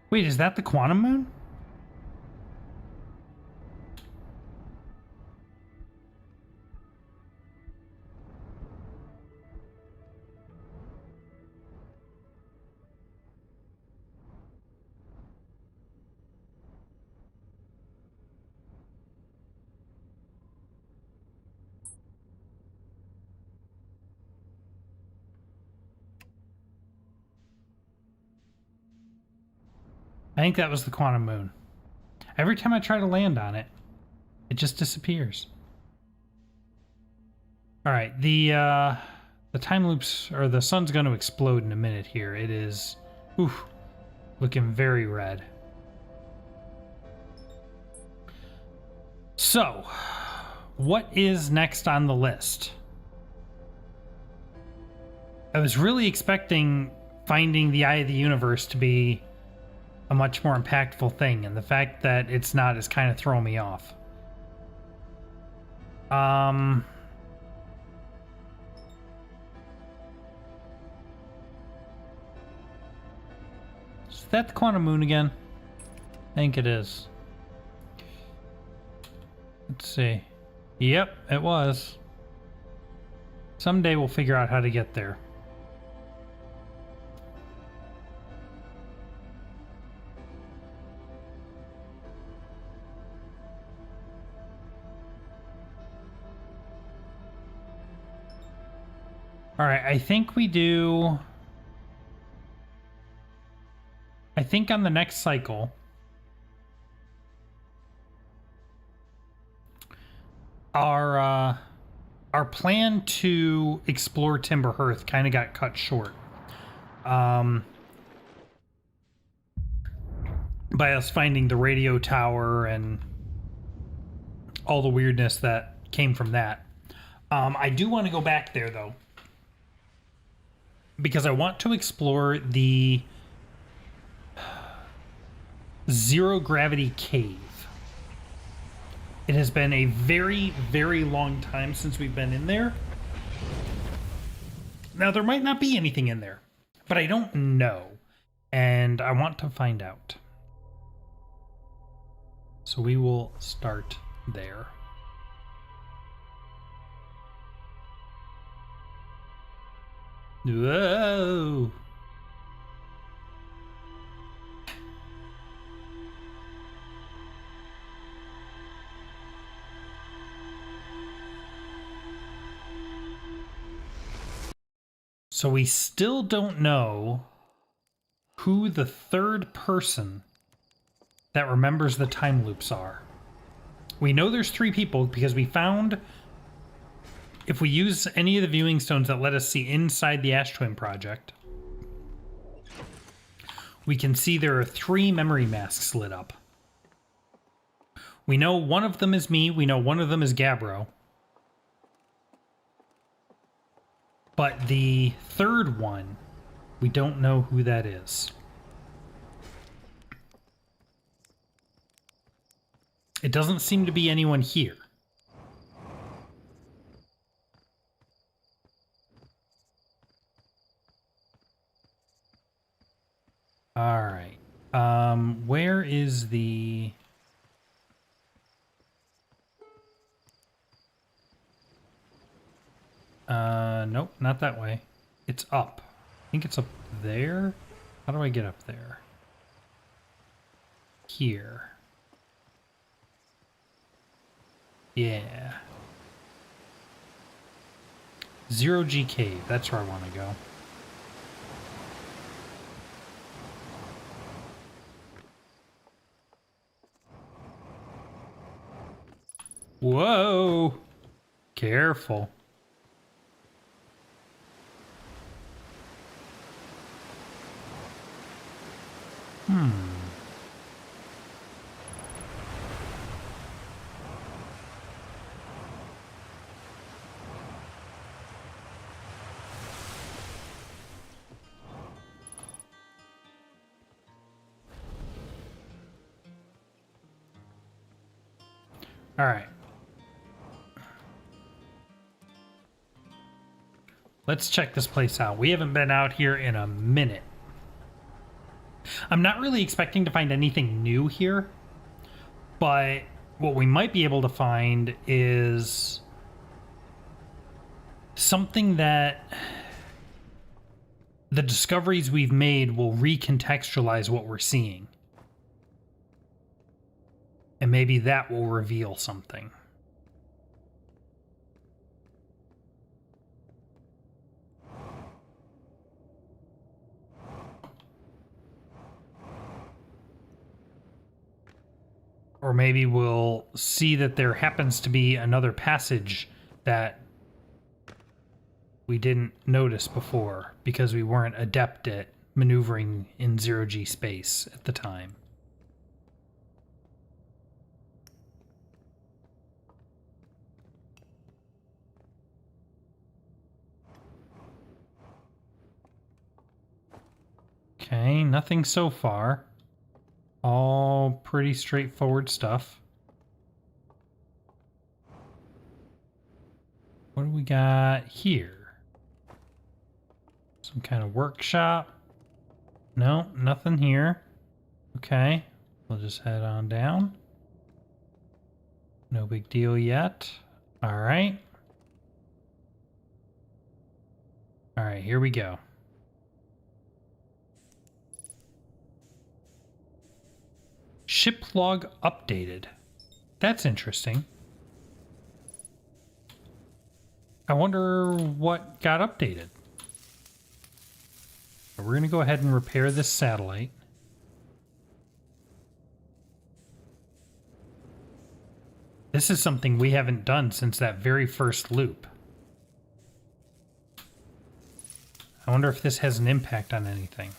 Wait, is that the quantum moon? I think that was the quantum moon. Every time I try to land on it, it just disappears. All right, the time loops, or the sun's going to explode in a minute here. It is, oof, looking very red. So, what is next on the list? I was really expecting finding the Eye of the Universe to be a much more impactful thing, and the fact that it's not is kind of throwing me off. Is that the quantum moon again? I think it is. Let's see. Yep, it was. Someday we'll figure out how to get there. All right, I think we do... I think on the next cycle... Our plan to explore Timber Hearth kind of got cut short. By us finding the radio tower and all the weirdness that came from that. I do want to go back there, though, because I want to explore the zero gravity cave. It has been a very, very long time since we've been in there. Now, there might not be anything in there, but I don't know, and I want to find out. So we will start there. Whoa! So we still don't know who the third person that remembers the time loops are. We know there's 3 people because we found, if we use any of the viewing stones that let us see inside the Ash Twin project, we can see there are 3 memory masks lit up. We know one of them is me, we know one of them is Gabbro. But the third one, we don't know who that is. It doesn't seem to be anyone here. All right. Where is the... Nope, not that way. It's up. I think it's up there. How do I get up there? Here. Yeah. Zero G Cave. That's where I want to go. Whoa! Careful. All right. Let's check this place out. We haven't been out here in a minute. I'm not really expecting to find anything new here, but what we might be able to find is something that the discoveries we've made will recontextualize what we're seeing. And maybe that will reveal something. Or maybe we'll see that there happens to be another passage that we didn't notice before because we weren't adept at maneuvering in zero-G space at the time. Okay, nothing so far. All pretty straightforward stuff. What do we got here? Some kind of workshop? No, nothing here. Okay, we'll just head on down. No big deal yet. All right. All right, here we go. Ship log updated. That's interesting. I wonder what got updated. We're going to go ahead and repair this satellite. This is something we haven't done since that very first loop. I wonder if this has an impact on anything.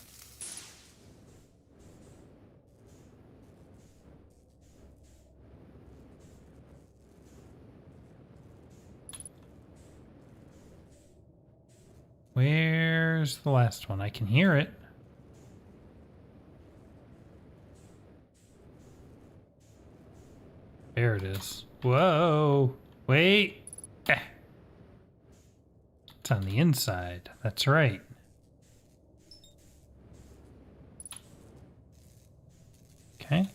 Where's the last one? I can hear it. There it is. Whoa. Wait. Eh. It's on the inside. That's right. Okay.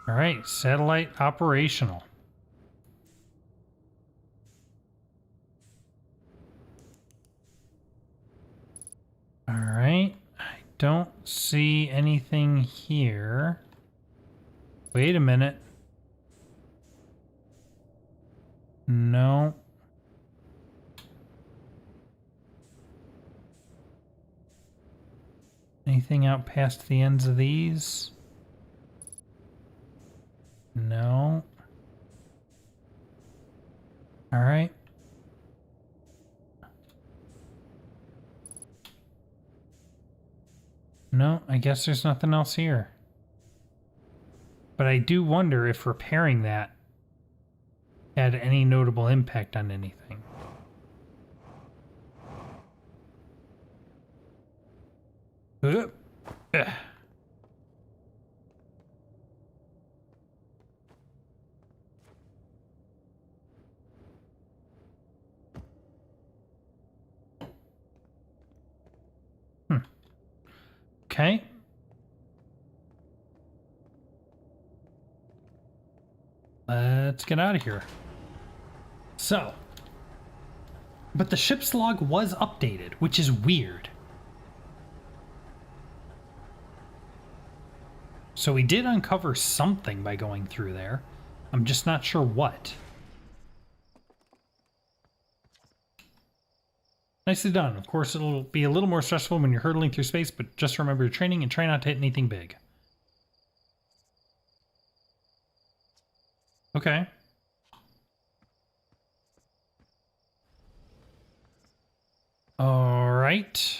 All right. Satellite operational. All right. I don't see anything here. Wait a minute. No. Anything out past the ends of these? No. All right. No, I guess there's nothing else here. But I do wonder if repairing that had any notable impact on anything. Ugh. Ugh. Okay. Let's get out of here. So, but the ship's log was updated, which is weird. So we did uncover something by going through there. I'm just not sure what. Nicely done. Of course, it'll be a little more stressful when you're hurtling through space, but just remember your training and try not to hit anything big. Okay. All right.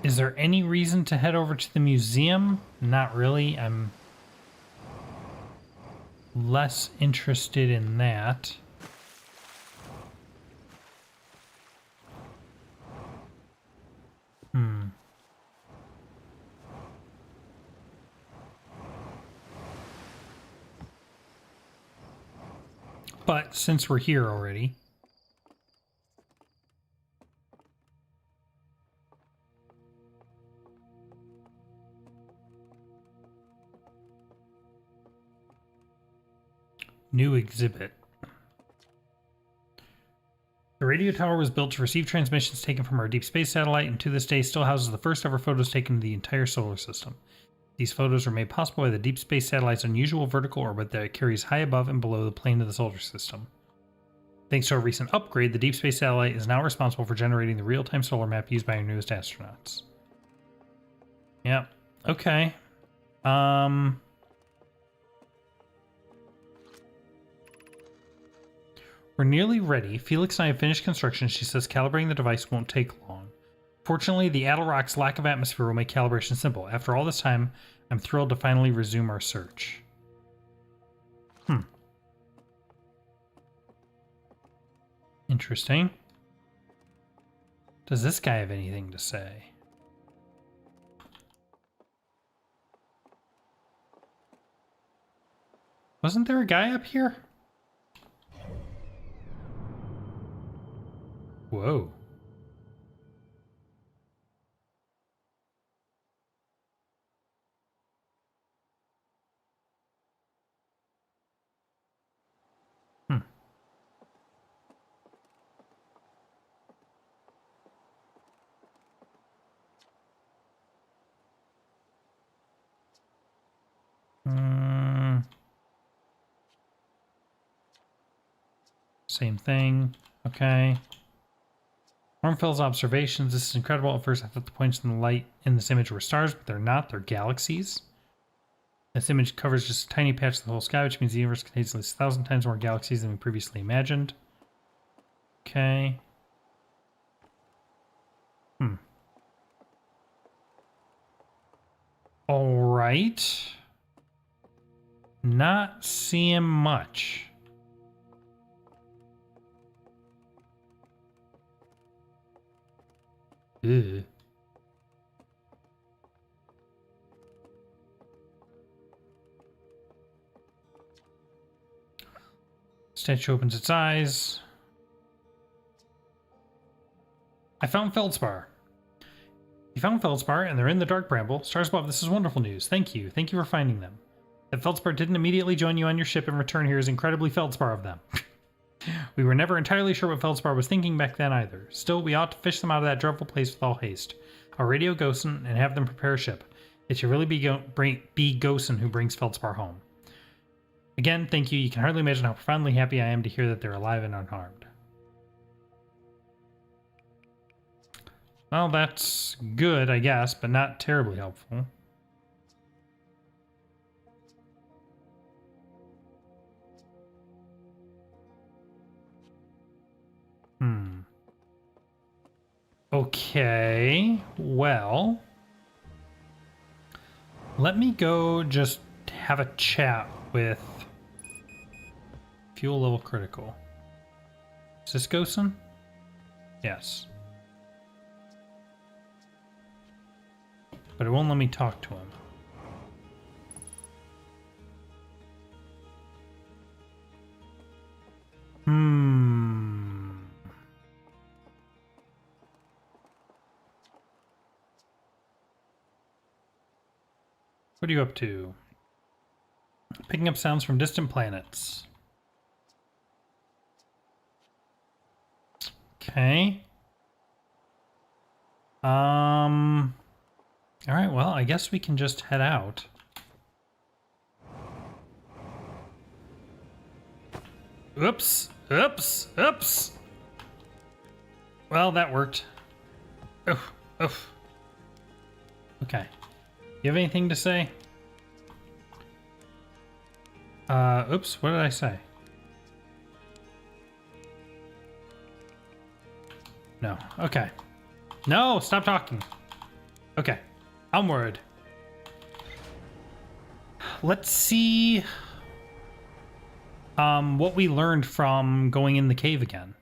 Is there any reason to head over to the museum? Not really. I'm less interested in that. But since we're here already... New exhibit. The radio tower was built to receive transmissions taken from our deep space satellite, and to this day still houses the first ever photos taken of the entire solar system. These photos were made possible by the deep space satellite's unusual vertical orbit that it carries high above and below the plane of the solar system. Thanks to a recent upgrade, the deep space satellite is now responsible for generating the real-time solar map used by our newest astronauts. Yep. Okay. We're nearly ready. Felix and I have finished construction. She says calibrating the device won't take long. Fortunately, the Adelrock's lack of atmosphere will make calibration simple. After all this time, I'm thrilled to finally resume our search. Interesting. Does this guy have anything to say? Wasn't there a guy up here? Whoa. Same thing. Okay. Ormfield's observations. This is incredible. At first, I thought the points in the light in this image were stars, but they're not. They're galaxies. This image covers just a tiny patch of the whole sky, which means the universe contains at least 1,000 times more galaxies than we previously imagined. Okay. All right. Not seeing much. Ew. Statue opens its eyes. I found feldspar. You found feldspar, and they're in the dark bramble. Stars above, this is wonderful news. Thank you. Thank you for finding them. That feldspar didn't immediately join you on your ship and return here is incredibly feldspar of them. We were never entirely sure what feldspar was thinking back then either. Still, we ought to fish them out of that dreadful place with all haste. I'll radio Gosen and have them prepare a ship. It should really be Gosen who brings feldspar home. Again, thank you. You can hardly imagine how profoundly happy I am to hear that they're alive and unharmed. Well, that's good, I guess, but not terribly helpful. Okay, well, let me go just have a chat with fuel level critical. Is this Gosen? Yes. But it won't let me talk to him. What are you up to? Picking up sounds from distant planets. Okay. All right, well, I guess we can just head out. Oops, oops, oops. Well, that worked. Oof, oof. Okay. You have anything to say? Oops, what did I say? No, okay. No, stop talking. Okay, onward. Let's see what we learned from going in the cave again.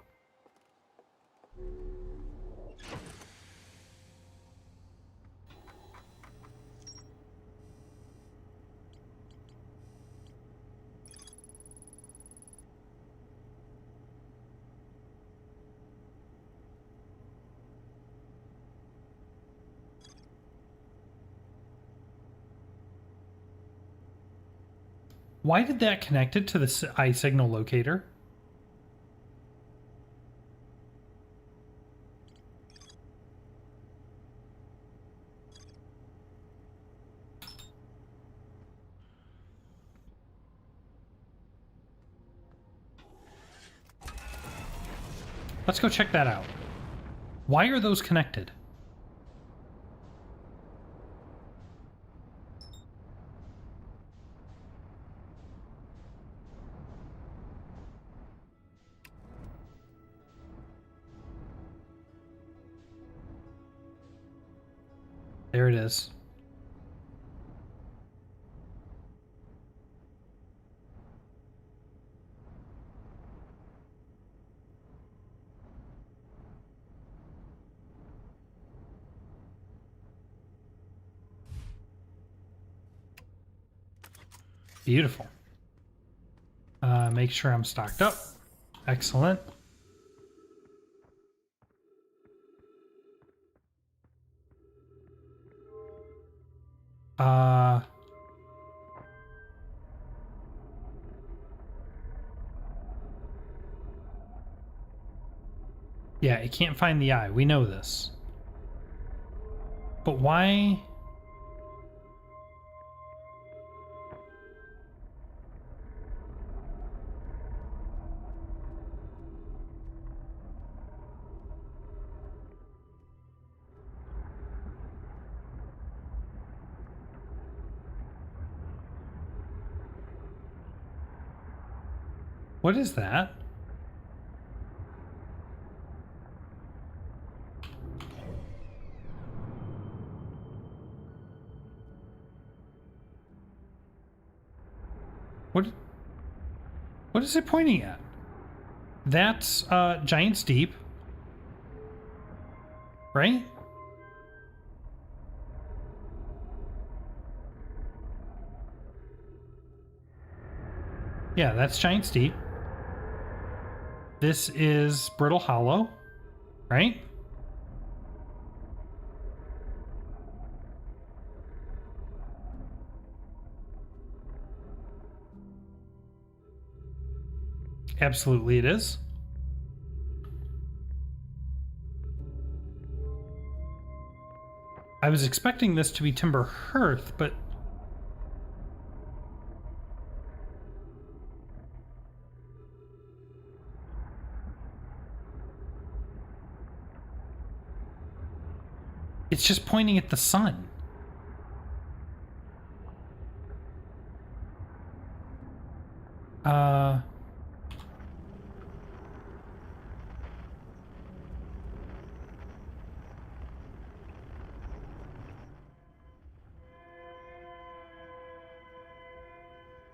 Why did that connect it to the eye signal locator? Let's go check that out. Why are those connected? There it is. Beautiful. Make sure I'm stocked up. Excellent. Yeah, it can't find the eye. We know this. But why? What is that? What is it pointing at? That's Giant's Deep. Right? Yeah, that's Giant's Deep. This is Brittle Hollow, right? Absolutely it is. I was expecting this to be Timber Hearth, but... it's just pointing at the sun.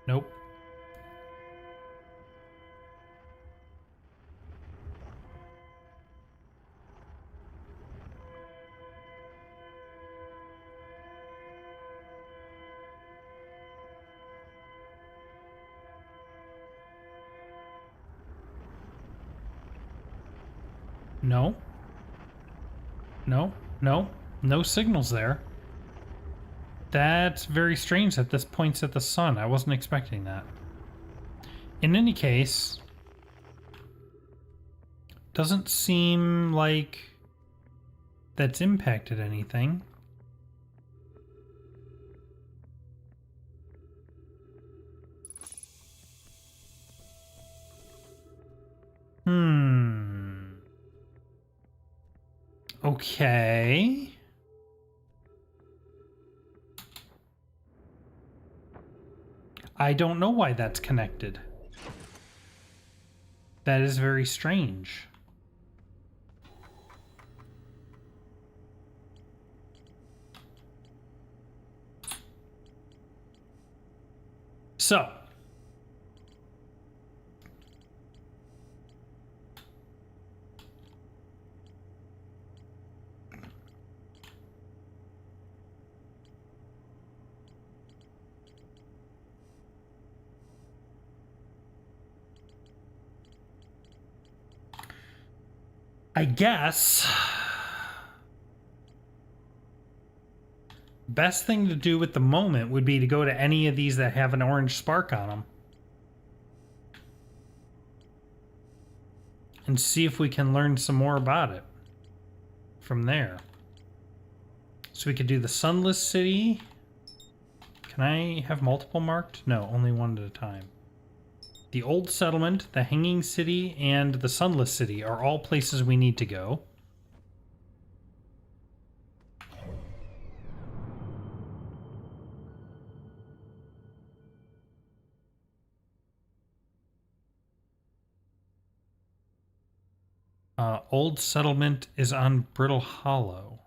Nope. No. No. No. No signals there. That's very strange that this points at the sun. I wasn't expecting that. In any case, doesn't seem like that's impacted anything. Okay. I don't know why that's connected. That is very strange. So, I guess best thing to do at the moment would be to go to any of these that have an orange spark on them and see if we can learn some more about it from there. So we could do the Sunless City. Can I have multiple marked? No, only one at a time. The Old Settlement, the Hanging City, and the Sunless City are all places we need to go. Old Settlement is on Brittle Hollow.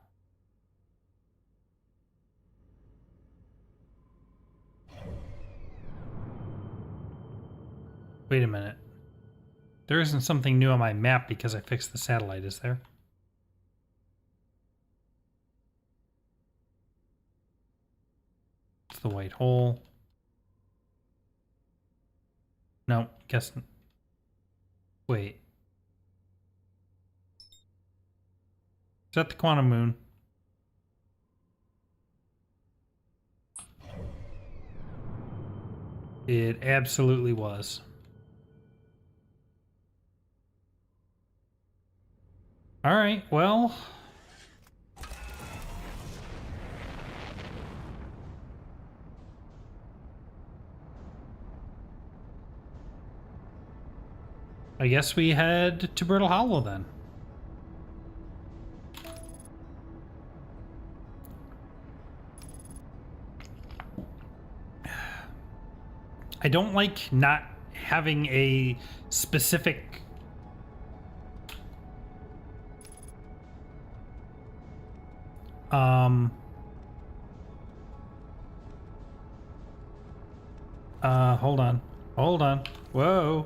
Wait a minute. There isn't something new on my map because I fixed the satellite, is there? It's the white hole. No, guess... Wait. Is that the Quantum Moon? It absolutely was. All right, well... I guess we head to Brittle Hollow then. I don't like not having a specific hold on. Hold on. Whoa.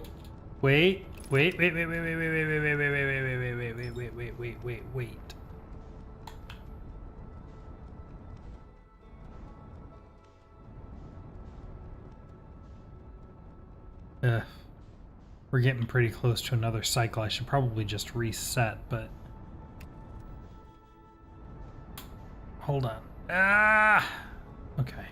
Wait. Wait, wait, wait, wait, wait, wait, wait, wait, wait, wait, wait, wait, wait, wait, wait, wait, wait, wait, wait. We're getting pretty close to another cycle. I should probably just reset, but hold on. Ah! Okay.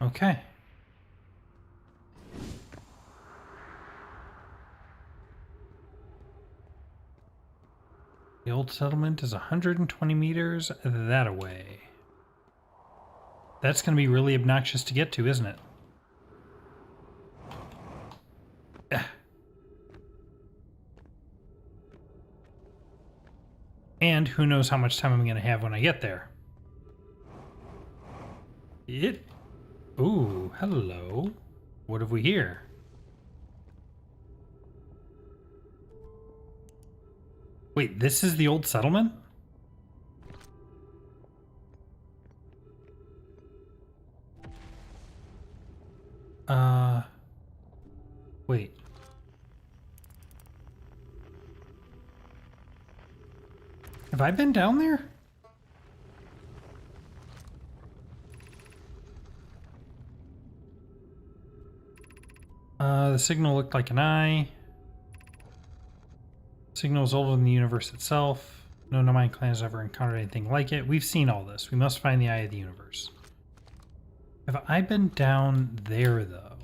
Okay. The old settlement is 120 meters that away. That's going to be really obnoxious to get to, isn't it? And who knows how much time I'm going to have when I get there. Ooh, hello. What have we here? Wait, this is the old settlement? Wait. Have I been down there? The signal looked like an eye. Signal is older than the universe itself. No Nomai clan has ever encountered anything like it. We've seen all this. We must find the eye of the universe. Have I been down there, though?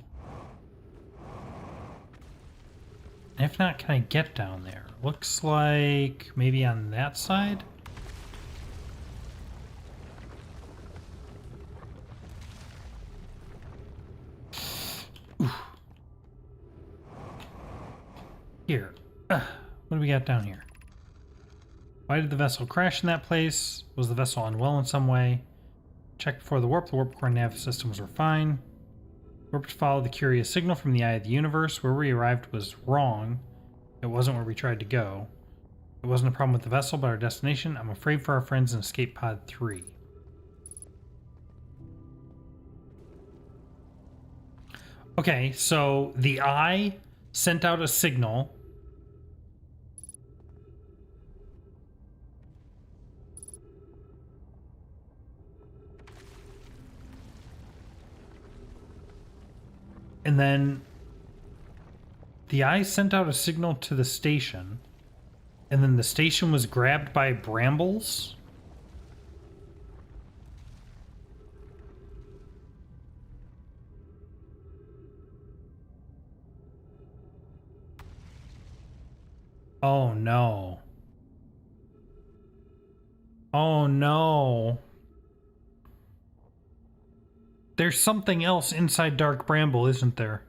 And if not, can I get down there? Looks like maybe on that side? Oof. Here. What do we got down here? Why did the vessel crash in that place? Was the vessel unwell in some way? Check before the warp. The warp core nav systems were fine. Warp to follow the curious signal from the eye of the universe. Where we arrived was wrong. It wasn't where we tried to go. It wasn't a problem with the vessel, but our destination. I'm afraid for our friends in Escape Pod 3. Okay, so the eye sent out a signal. And then the eye sent out a signal to the station, and then the station was grabbed by brambles. Oh no. Oh no. There's something else inside Dark Bramble, isn't there?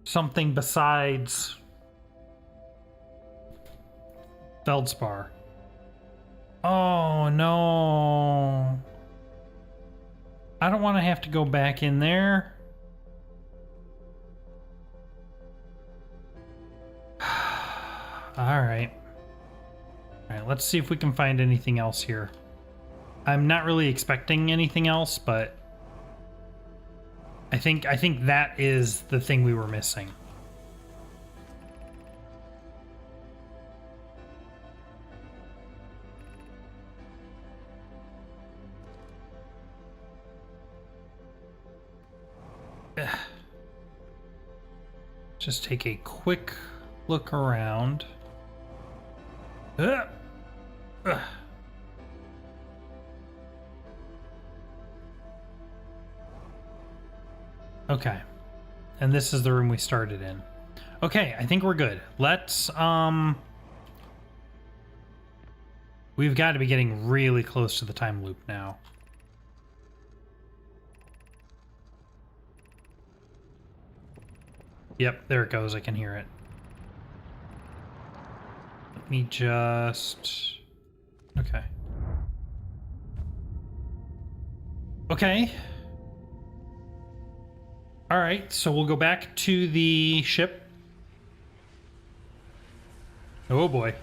Something besides Feldspar. Oh no. I don't want to have to go back in there. Alright. Alright, let's see if we can find anything else here. I'm not really expecting anything else, but I think that is the thing we were missing. Just take a quick look around. Okay. And this is the room we started in. Okay, I think we're good. Let's, we've got to be getting really close to the time loop now. Yep, there it goes. I can hear it. Let me just... Okay. Okay. All right, so we'll go back to the ship. Oh boy.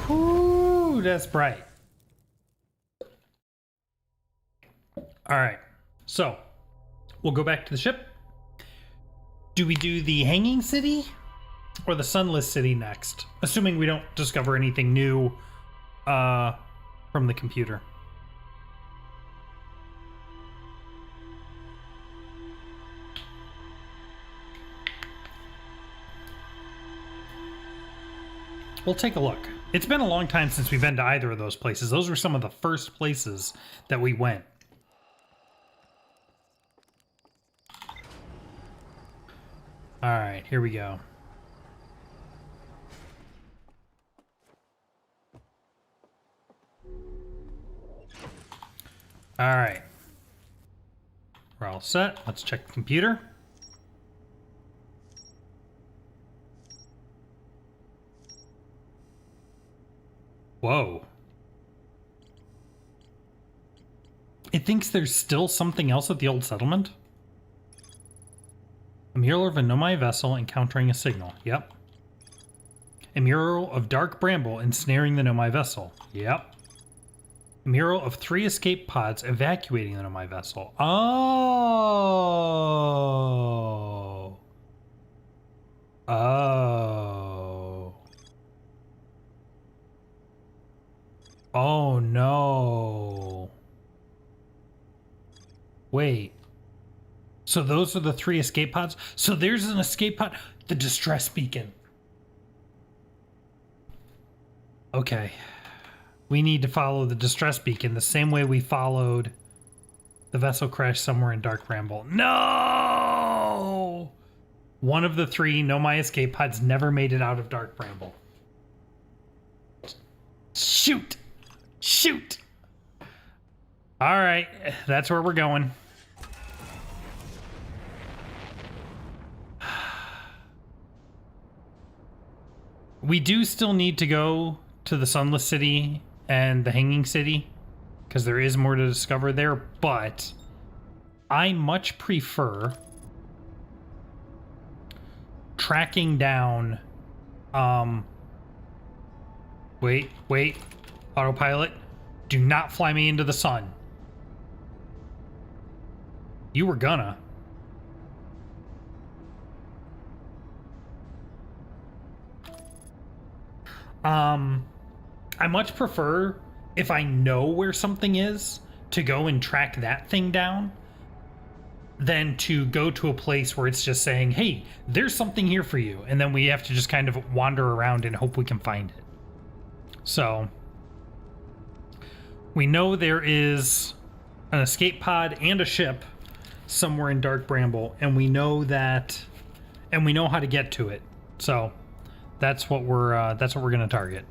Whoo, that's bright. All right, so we'll go back to the ship. Do we do the Hanging City or the Sunless City next? Assuming we don't discover anything new from the computer. We'll take a look. It's been a long time since we've been to either of those places. Those were some of the first places that we went. All right, here we go. All right. We're all set. Let's check the computer. Whoa. It thinks there's still something else at the old settlement? A mural of a Nomai vessel encountering a signal. Yep. A mural of dark bramble ensnaring the Nomai vessel. Yep. A mural of 3 escape pods evacuating the Nomai vessel. Oh. Oh. Oh no. Wait. So those are the 3 escape pods? So there's an escape pod. The distress beacon. Okay. We need to follow the distress beacon the same way we followed the vessel crash somewhere in Dark Bramble. No! One of the 3 Nomai escape pods never made it out of Dark Bramble. Shoot! Shoot! Alright, that's where we're going. We do still need to go to the Sunless City and the Hanging City, because there is more to discover there, but I much prefer tracking down, wait, autopilot, do not fly me into the sun. You were gonna. I much prefer, if I know where something is, to go and track that thing down than to go to a place where it's just saying, hey, there's something here for you, and then we have to just kind of wander around and hope we can find it. So we know there is an escape pod and a ship somewhere in Dark Bramble, and we know that, and we know how to get to it. So that's what we're going to target.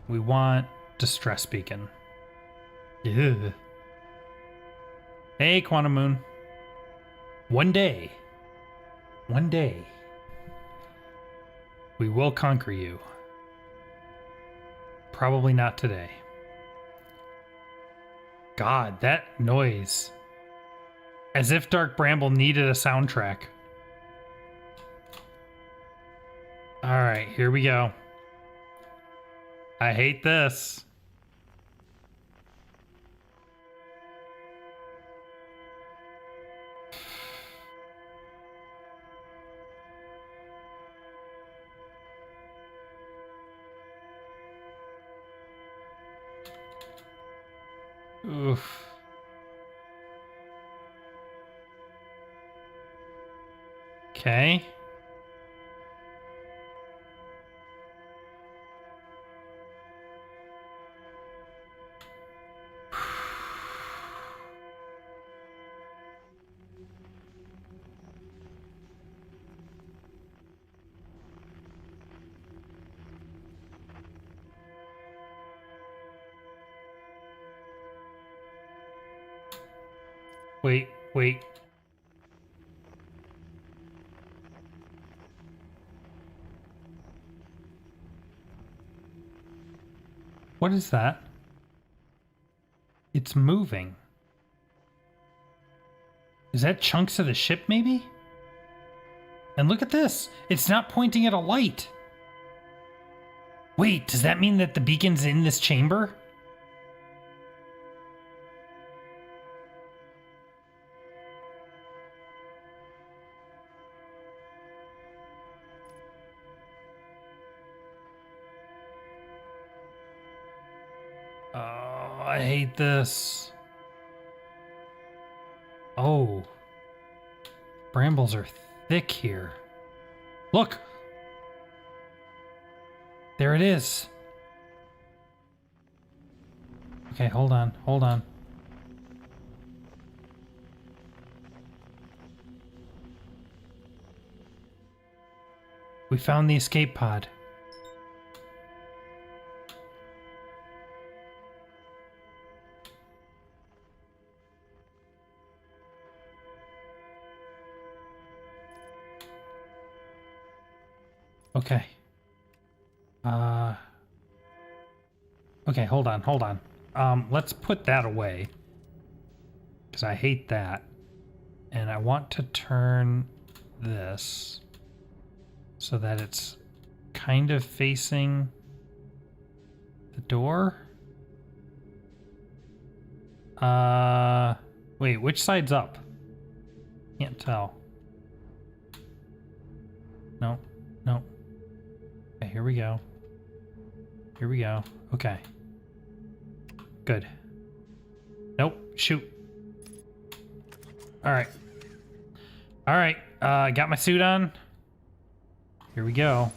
We want distress beacon. Ugh. Hey, Quantum Moon. One day, we will conquer you. Probably not today. God, that noise. As if Dark Bramble needed a soundtrack. Alright, here we go. I hate this. Oof. Okay. Wait, wait. What is that? It's moving. Is that chunks of the ship, maybe? And look at this. It's not pointing at a light. Wait, does that mean that the beacon's in this chamber? Oh, I hate this. Oh. Brambles are thick here. Look! There it is. Okay, hold on, hold on. We found the escape pod. Okay. Okay, hold on, hold on. Let's put that away. Because I hate that. And I want to turn this so that it's kind of facing the door. Wait, which side's up? Can't tell. No, no. Okay, here we go. Here we go. Okay. Good. Nope, shoot. Alright. Alright, got my suit on. Here we go.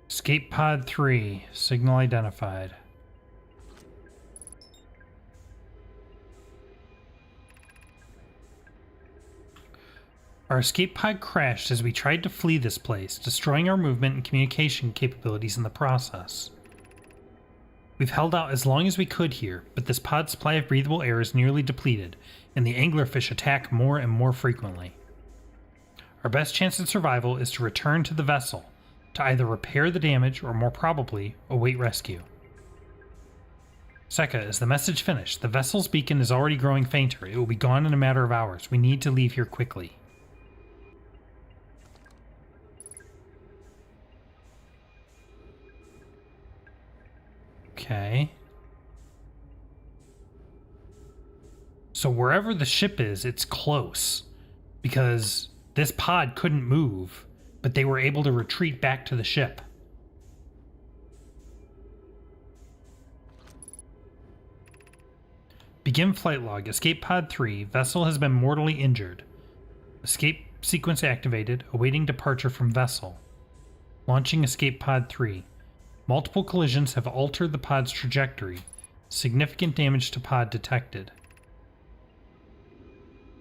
Escape pod 3, signal identified. Our escape pod crashed as we tried to flee this place, destroying our movement and communication capabilities in the process. We've held out as long as we could here, but this pod's supply of breathable air is nearly depleted, and the anglerfish attack more and more frequently. Our best chance of survival is to return to the vessel, to either repair the damage or, more probably, await rescue. Sekka, is the message finished? The vessel's beacon is already growing fainter. It will be gone in a matter of hours. We need to leave here quickly. Okay. So wherever the ship is, it's close. Because this pod couldn't move, but they were able to retreat back to the ship. Begin flight log. Escape pod 3. Vessel has been mortally injured. Escape sequence activated. Awaiting departure from vessel. Launching escape pod 3. Multiple collisions have altered the pod's trajectory. Significant damage to pod detected.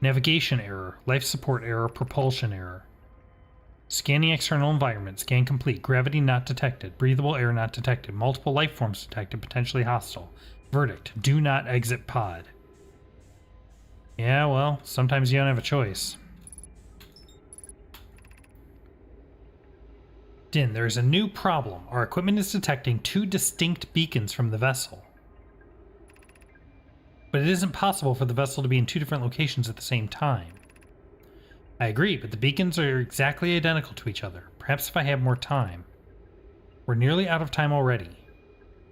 Navigation error. Life support error. Propulsion error. Scanning external environment. Scan complete. Gravity not detected. Breathable air not detected. Multiple life forms detected. Potentially hostile. Verdict. Do not exit pod. Yeah, well, sometimes you don't have a choice. Din, there is a new problem. Our equipment is detecting 2 distinct beacons from the vessel. But it isn't possible for the vessel to be in 2 different locations at the same time. I agree, but the beacons are exactly identical to each other. Perhaps if I have more time. We're nearly out of time already.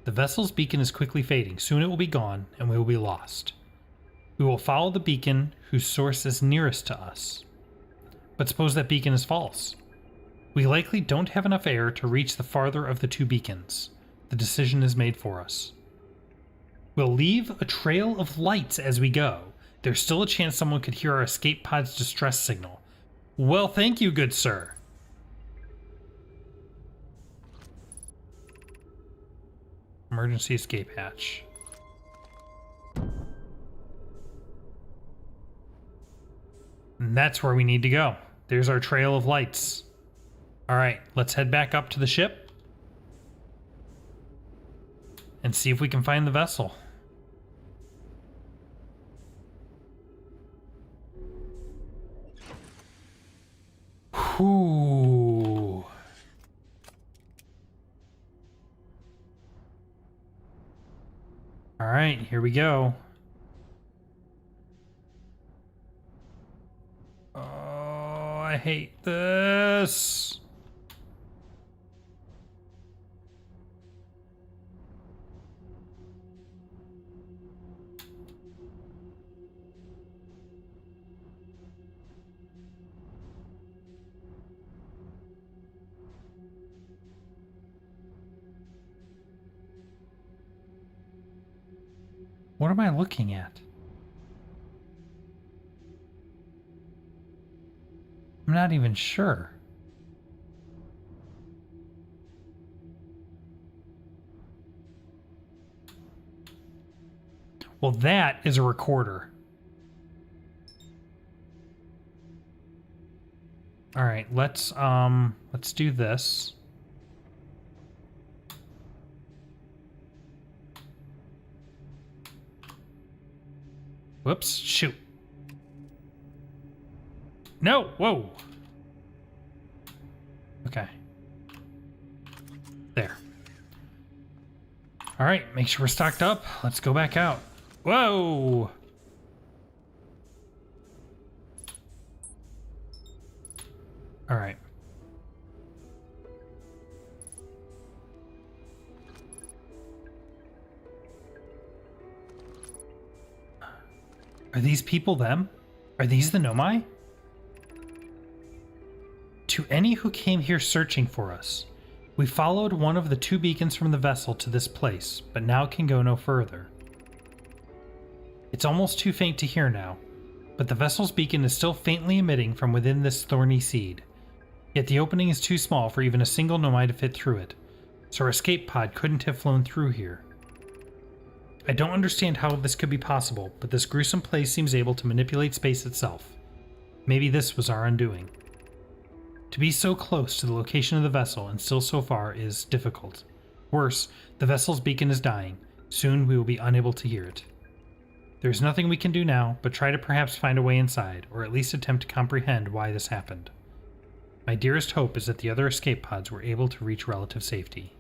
The vessel's beacon is quickly fading. Soon it will be gone, and we will be lost. We will follow the beacon whose source is nearest to us. But suppose that beacon is false. We likely don't have enough air to reach the farther of the 2 beacons. The decision is made for us. We'll leave a trail of lights as we go. There's still a chance someone could hear our escape pod's distress signal. Well, thank you, good sir. Emergency escape hatch. And that's where we need to go. There's our trail of lights. All right, let's head back up to the ship. and see if we can find the vessel. Whew. All right, here we go. Oh, I hate this. What am I looking at? I'm not even sure. Well, that is a recorder. All right, let's do this. Whoops, shoot. No, whoa. Okay. There. All right, make sure we're stocked up. Let's go back out. Whoa. All right. Are these people them? Are these the Nomai? To any who came here searching for us, we followed one of the two beacons from the vessel to this place, but now can go no further. It's almost too faint to hear now, but the vessel's beacon is still faintly emitting from within this thorny seed. Yet the opening is too small for even a single Nomai to fit through it, so our escape pod couldn't have flown through here. I don't understand how this could be possible, but this gruesome place seems able to manipulate space itself. Maybe this was our undoing. To be so close to the location of the vessel and still so far is difficult. Worse, the vessel's beacon is dying. Soon we will be unable to hear it. There's nothing we can do now but try to perhaps find a way inside, or at least attempt to comprehend why this happened. My dearest hope is that the other escape pods were able to reach relative safety.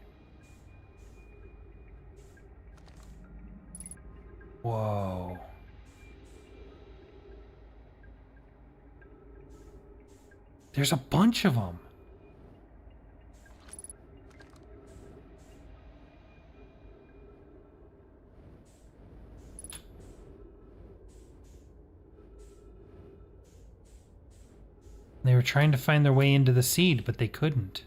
Whoa. There's a bunch of them. They were trying to find their way into the seed, but they couldn't.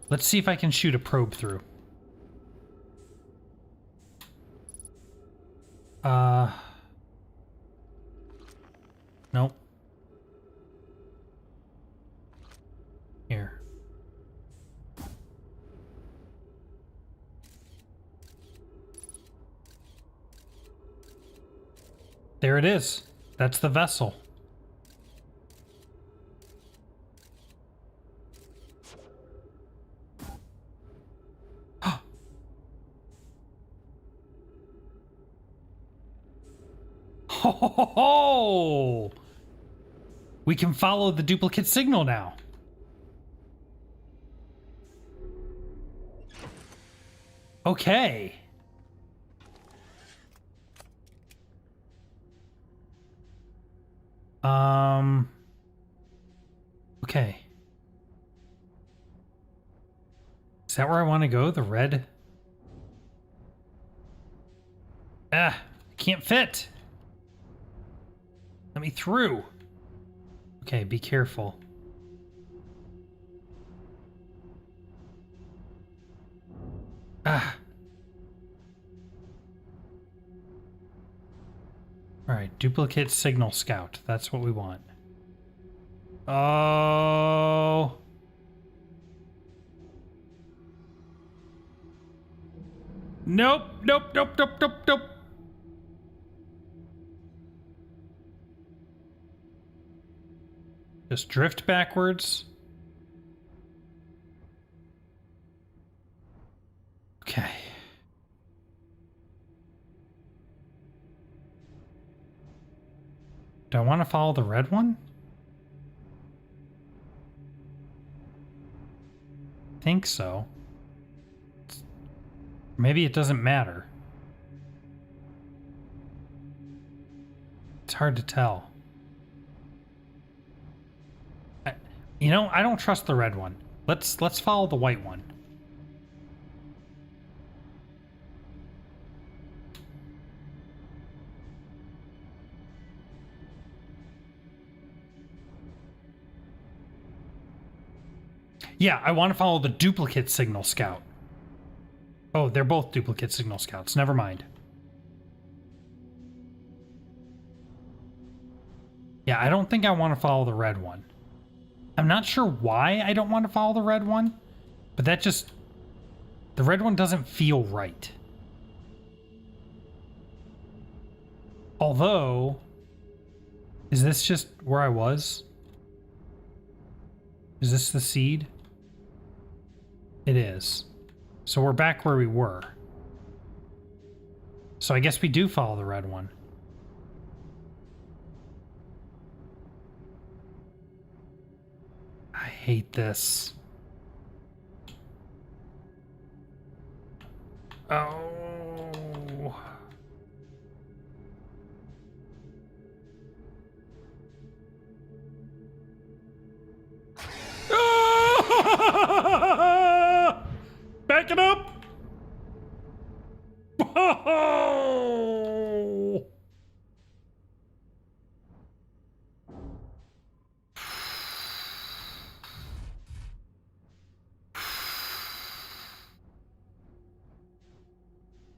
Let's see if I can shoot a probe through. Nope. Here. There it is. That's the vessel. Ho, ho, ho, ho! We can follow the duplicate signal now. Okay. Okay. Is that where I want to go? The red? Ah, I can't fit. Let me through. Okay, be careful. Ah. Alright, duplicate signal scout. That's what we want. Oh. Nope, nope, nope, nope, nope, nope. Just drift backwards. Okay. Do I want to follow the red one? I think so. Maybe it doesn't matter. It's hard to tell. You know, I don't trust the red one. Let's follow the white one. Yeah, I want to follow the duplicate signal scout. Oh, they're both duplicate signal scouts. Never mind. Yeah, I don't think I want to follow the red one. I'm not sure why I don't want to follow the red one, but that just... The red one doesn't feel right. Although... Is this just where I was? Is this the seed? It is. So we're back where we were. So I guess we do follow the red one. I hate this. Oh. Back it up. Oh.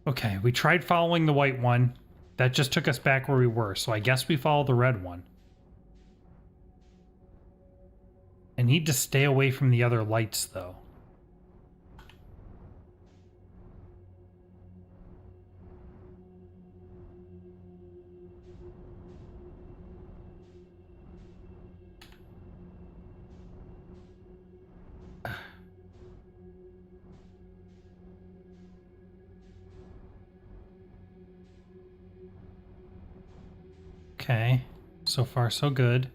Okay, we tried following the white one. That just took us back where we were, so I guess we follow the red one. I need to stay away from the other lights, though. Okay, so far so good.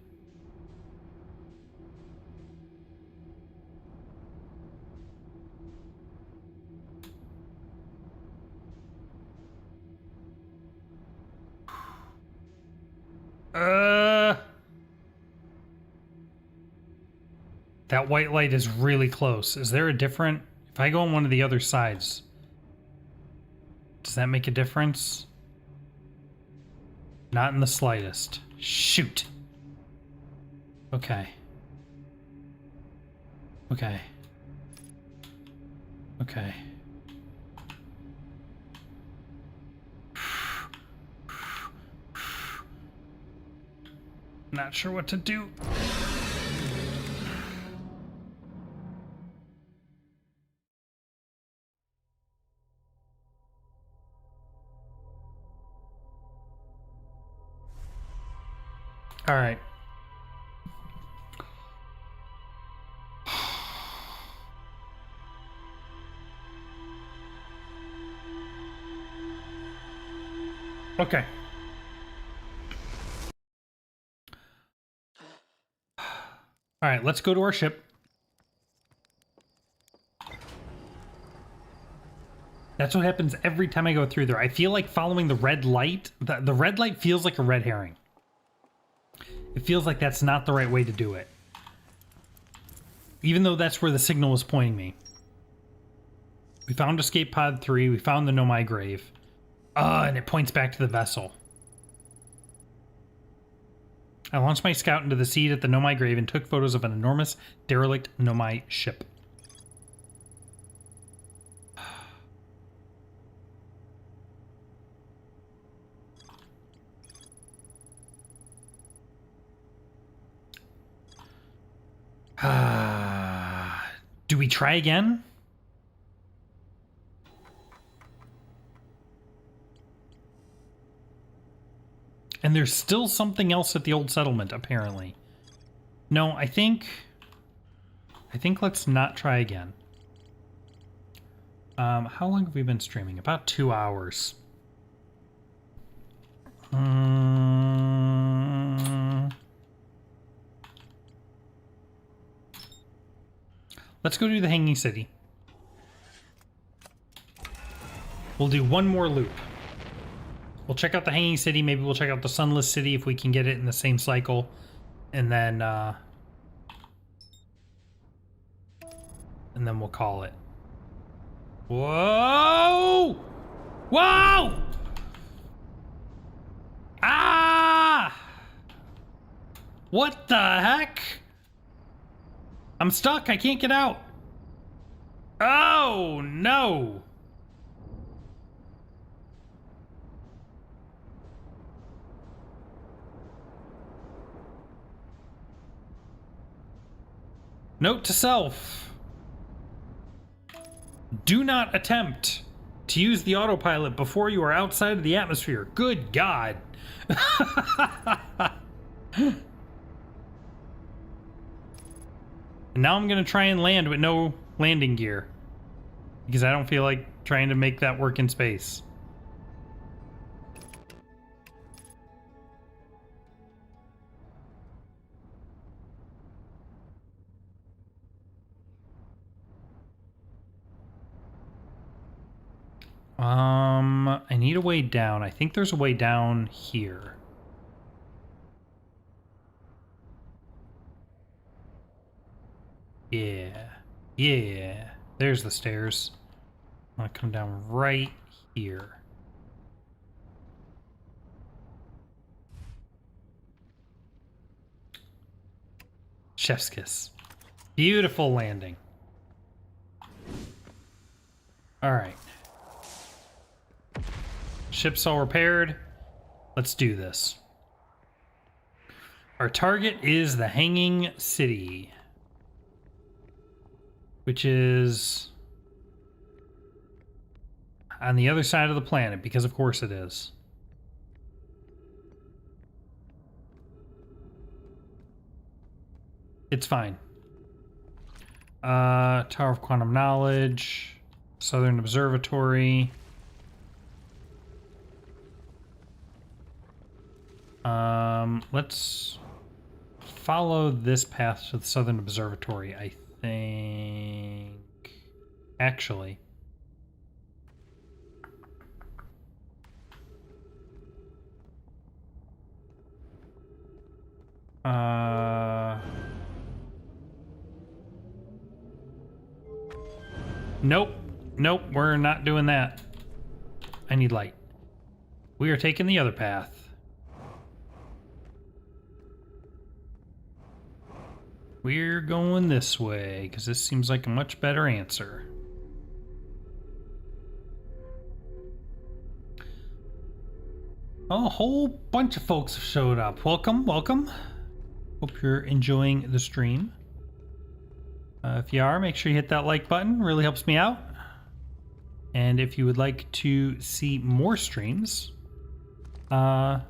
That white light is really close. Is there a different... If I go on one of the other sides, does that make a difference? Not in the slightest. Shoot. Okay. Okay. Okay. Not sure what to do. All right. Okay. All right, let's go to our ship. That's what happens every time I go through there. I feel like following the red light. The red light feels like a red herring. It feels like that's not the right way to do it. Even though that's where the signal was pointing me. We found escape pod 3. We found the Nomai grave. And it points back to the vessel. I launched my scout into the seed at the Nomai grave and took photos of an enormous, derelict Nomai ship. Do we try again? And there's still something else at the old settlement, apparently. No, I think let's not try again. How long have we been streaming? About 2 hours. Let's go to the Hanging City. We'll do one more loop. We'll check out the Hanging City. Maybe we'll check out the Sunless City if we can get it in the same cycle. And then we'll call it. Whoa! Whoa! Ah! What the heck? I'm stuck. I can't get out. Oh, no. Note to self. Do not attempt to use the autopilot before you are outside of the atmosphere. Good God. And now I'm going to try and land with no landing gear. Because I don't feel like trying to make that work in space. I need a way down. I think there's a way down here. Yeah. Yeah. There's the stairs. I'm gonna come down right here. Chef's kiss. Beautiful landing. All right. Ship's all repaired. Let's do this. Our target is the Hanging City, which is on the other side of the planet, because of course it is. It's fine. Tower of Quantum Knowledge, Southern Observatory. Let's follow this path to the Southern Observatory, I think. Actually. Nope. Nope, we're not doing that. I need light. We are taking the other path. We're going this way, because this seems like a much better answer. Oh, a whole bunch of folks have showed up. Welcome, welcome. Hope you're enjoying the stream. If you are, make sure you hit that like button. Really helps me out. And if you would like to see more streams, whoa.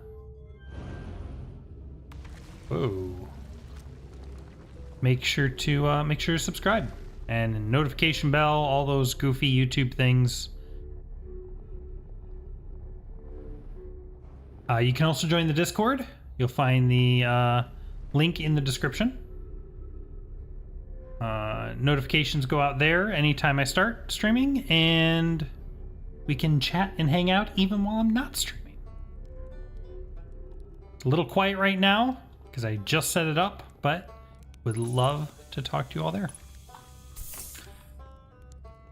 Make sure to subscribe and notification bell, all those goofy YouTube things. You can also join the Discord. You'll find the link in the description. Notifications go out there anytime I start streaming, and we can chat and hang out even while I'm not streaming. It's a little quiet right now because I just set it up, but would love to talk to you all there.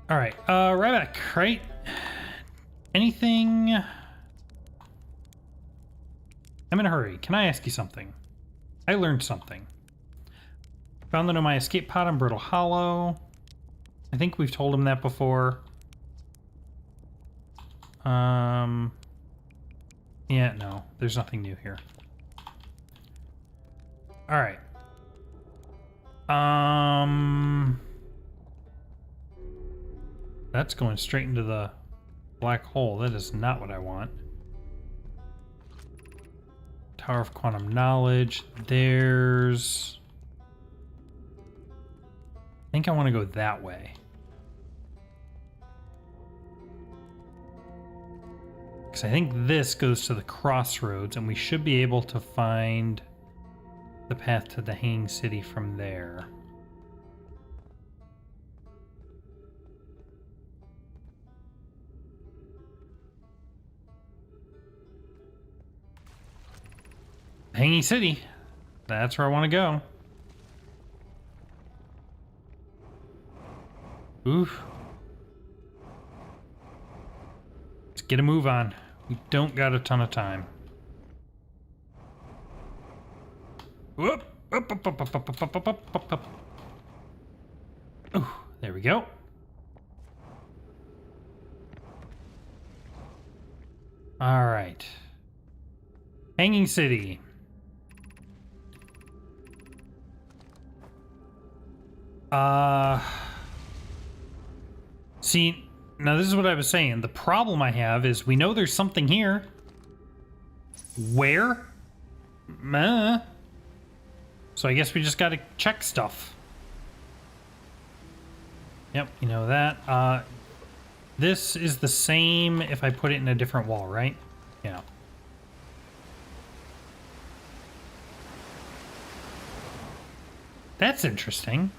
All right, right back, right? Anything? I'm in a hurry. Can I ask you something? I learned something. Found that on my escape pod on Brittle Hollow. I think we've told him that before. Yeah, no, there's nothing new here. All right. That's going straight into the black hole. That is not what I want. Tower of Quantum Knowledge. There's think I want to go that way. Because I think this goes to the crossroads, and we should be able to find the path to the Hanging City from there. Hanging City. That's where I want to go. Oof. Let's get a move on. We don't got a ton of time. Whoop. Up, up, up, up, up, up, up, up, up, up. Ooh, there we go. All right. Hanging City. See, now this is what I was saying. The problem I have is we know there's something here. Where? So I guess we just gotta check stuff. Yep, you know that. This is the same if I put it in a different wall, right? Yeah. That's interesting.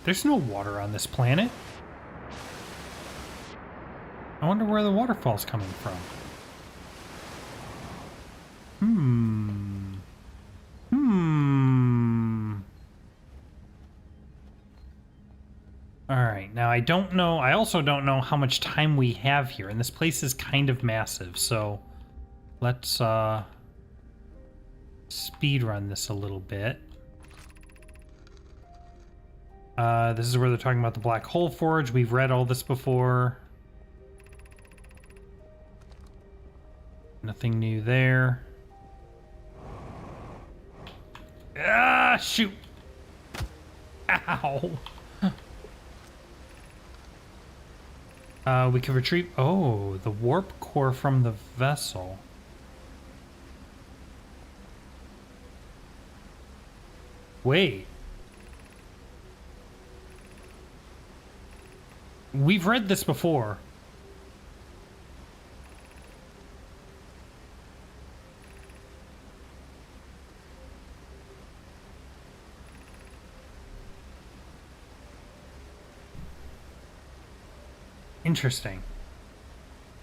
There's no water on this planet. I wonder where the waterfall's coming from. Alright, now I don't know, I also don't know how much time we have here, and this place is kind of massive, so let's speed run this a little bit. This is where they're talking about the Black Hole Forge. We've read all this before. Nothing new there. Ah, shoot! Ow! We can retrieve... Oh, the warp core from the vessel. Wait. We've read this before. Interesting.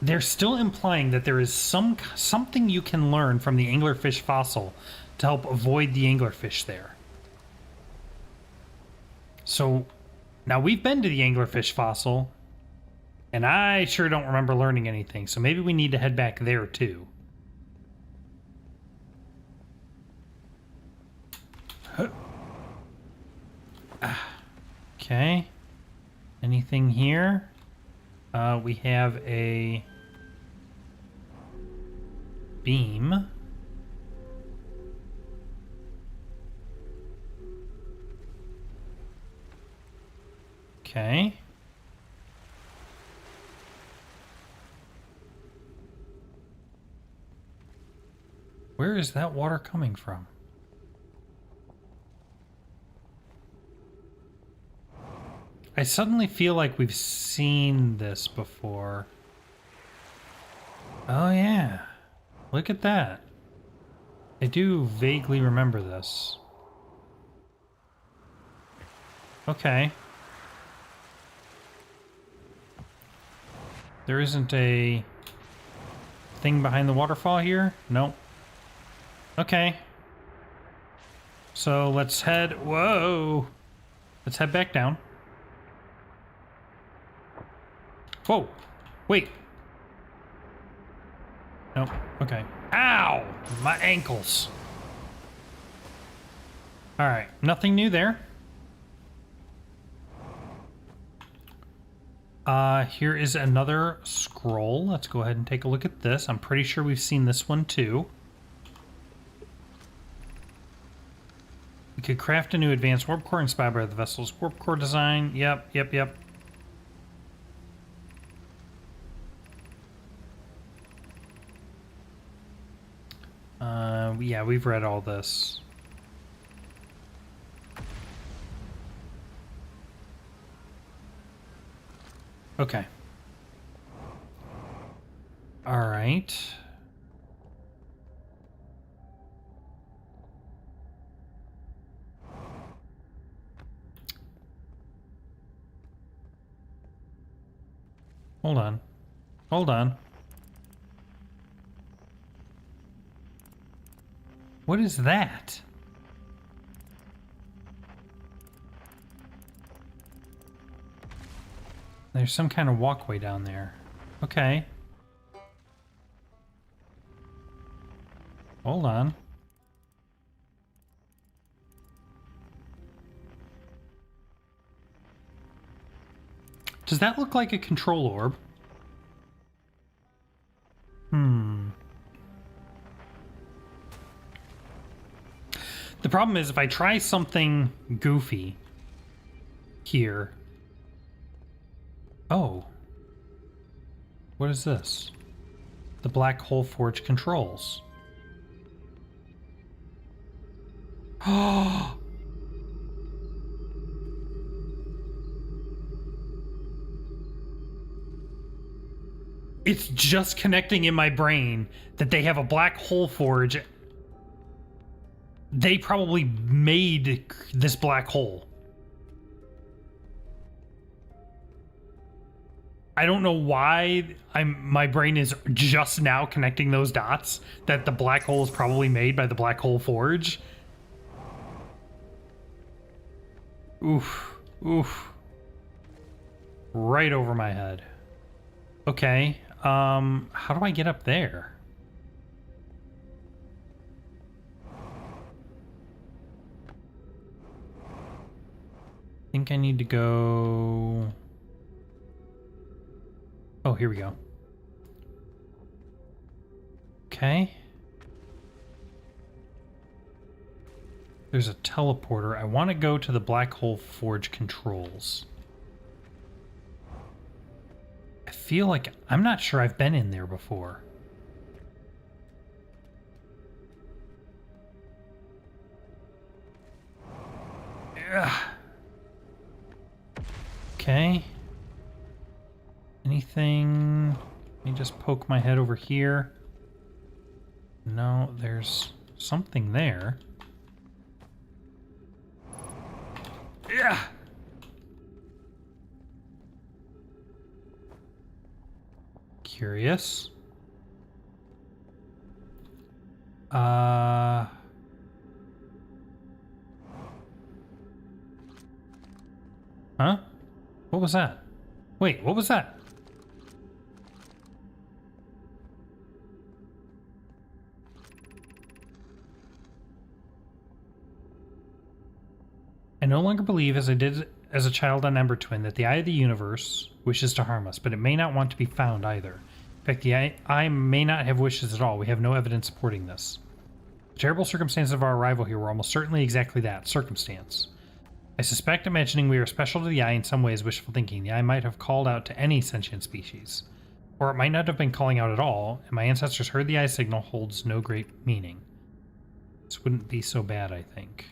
They're still implying that there is something you can learn from the anglerfish fossil to help avoid the anglerfish there. So, now we've been to the anglerfish fossil, and I sure don't remember learning anything, so maybe we need to head back there too. Okay. Anything here? We have a beam. Okay. Where is that water coming from? I suddenly feel like we've seen this before. Oh yeah. Look at that. I do vaguely remember this. Okay. There isn't a thing behind the waterfall here? Nope. Okay. So let's head... Whoa! Let's head back down. Whoa! Wait! Nope. Okay. Ow! My ankles. Alright. Nothing new there. Here is another scroll. Let's go ahead and take a look at this. I'm pretty sure we've seen this one too. We could craft a new advanced warp core inspired by the vessel's warp core design. Yep. Yeah, we've read all this. Okay. All right. Hold on. Hold on. What is that? There's some kind of walkway down there. Okay. Hold on. Does that look like a control orb? The problem is if I try something goofy here. Oh. What is this? The Black Hole Forge controls. Oh. It's just connecting in my brain that they have a black hole forge. They probably made this black hole. I don't know why my brain is just now connecting those dots, that the black hole is probably made by the black hole forge. Oof. Oof. Right over my head. Okay. How do I get up there? I think I need to go... Oh, here we go. Okay. There's a teleporter. I want to go to the Black Hole Forge controls. I feel like I'm not sure I've been in there before. Ugh. Okay. Anything? Let me just poke my head over here. No, there's something there. Yeah. Curious. Huh? What was that? Wait, what was that? I no longer believe, as I did as a child on Ember Twin, that the Eye of the Universe wishes to harm us, but it may not want to be found either. In fact, the Eye may not have wishes at all. We have no evidence supporting this. The terrible circumstances of our arrival here were almost certainly exactly that, circumstance. I suspect imagining we are special to the Eye in some way is wishful thinking. The Eye might have called out to any sentient species. Or it might not have been calling out at all, and my ancestors heard the Eye's signal holds no great meaning. This wouldn't be so bad, I think.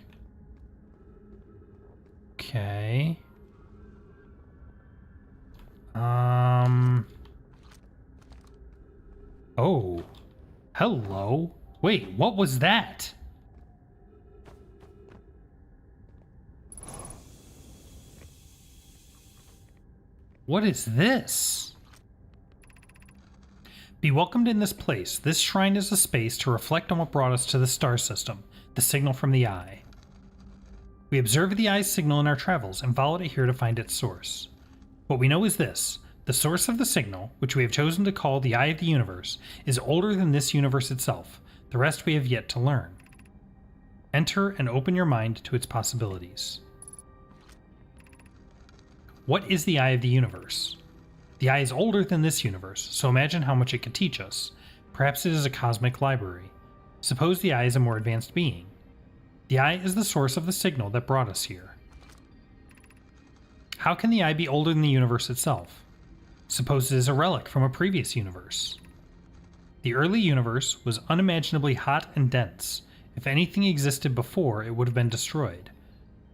Okay. Oh. Hello. Wait, what was that? What is this? Be welcomed in this place. This shrine is a space to reflect on what brought us to the star system, the signal from the Eye. We observed the Eye's signal in our travels and followed it here to find its source. What we know is this. The source of the signal, which we have chosen to call the Eye of the Universe, is older than this universe itself. The rest we have yet to learn. Enter and open your mind to its possibilities. What is the Eye of the Universe? The Eye is older than this universe, so imagine how much it could teach us. Perhaps it is a cosmic library. Suppose the Eye is a more advanced being. The Eye is the source of the signal that brought us here. How can the Eye be older than the universe itself? Suppose it is a relic from a previous universe. The early universe was unimaginably hot and dense. If anything existed before, it would have been destroyed.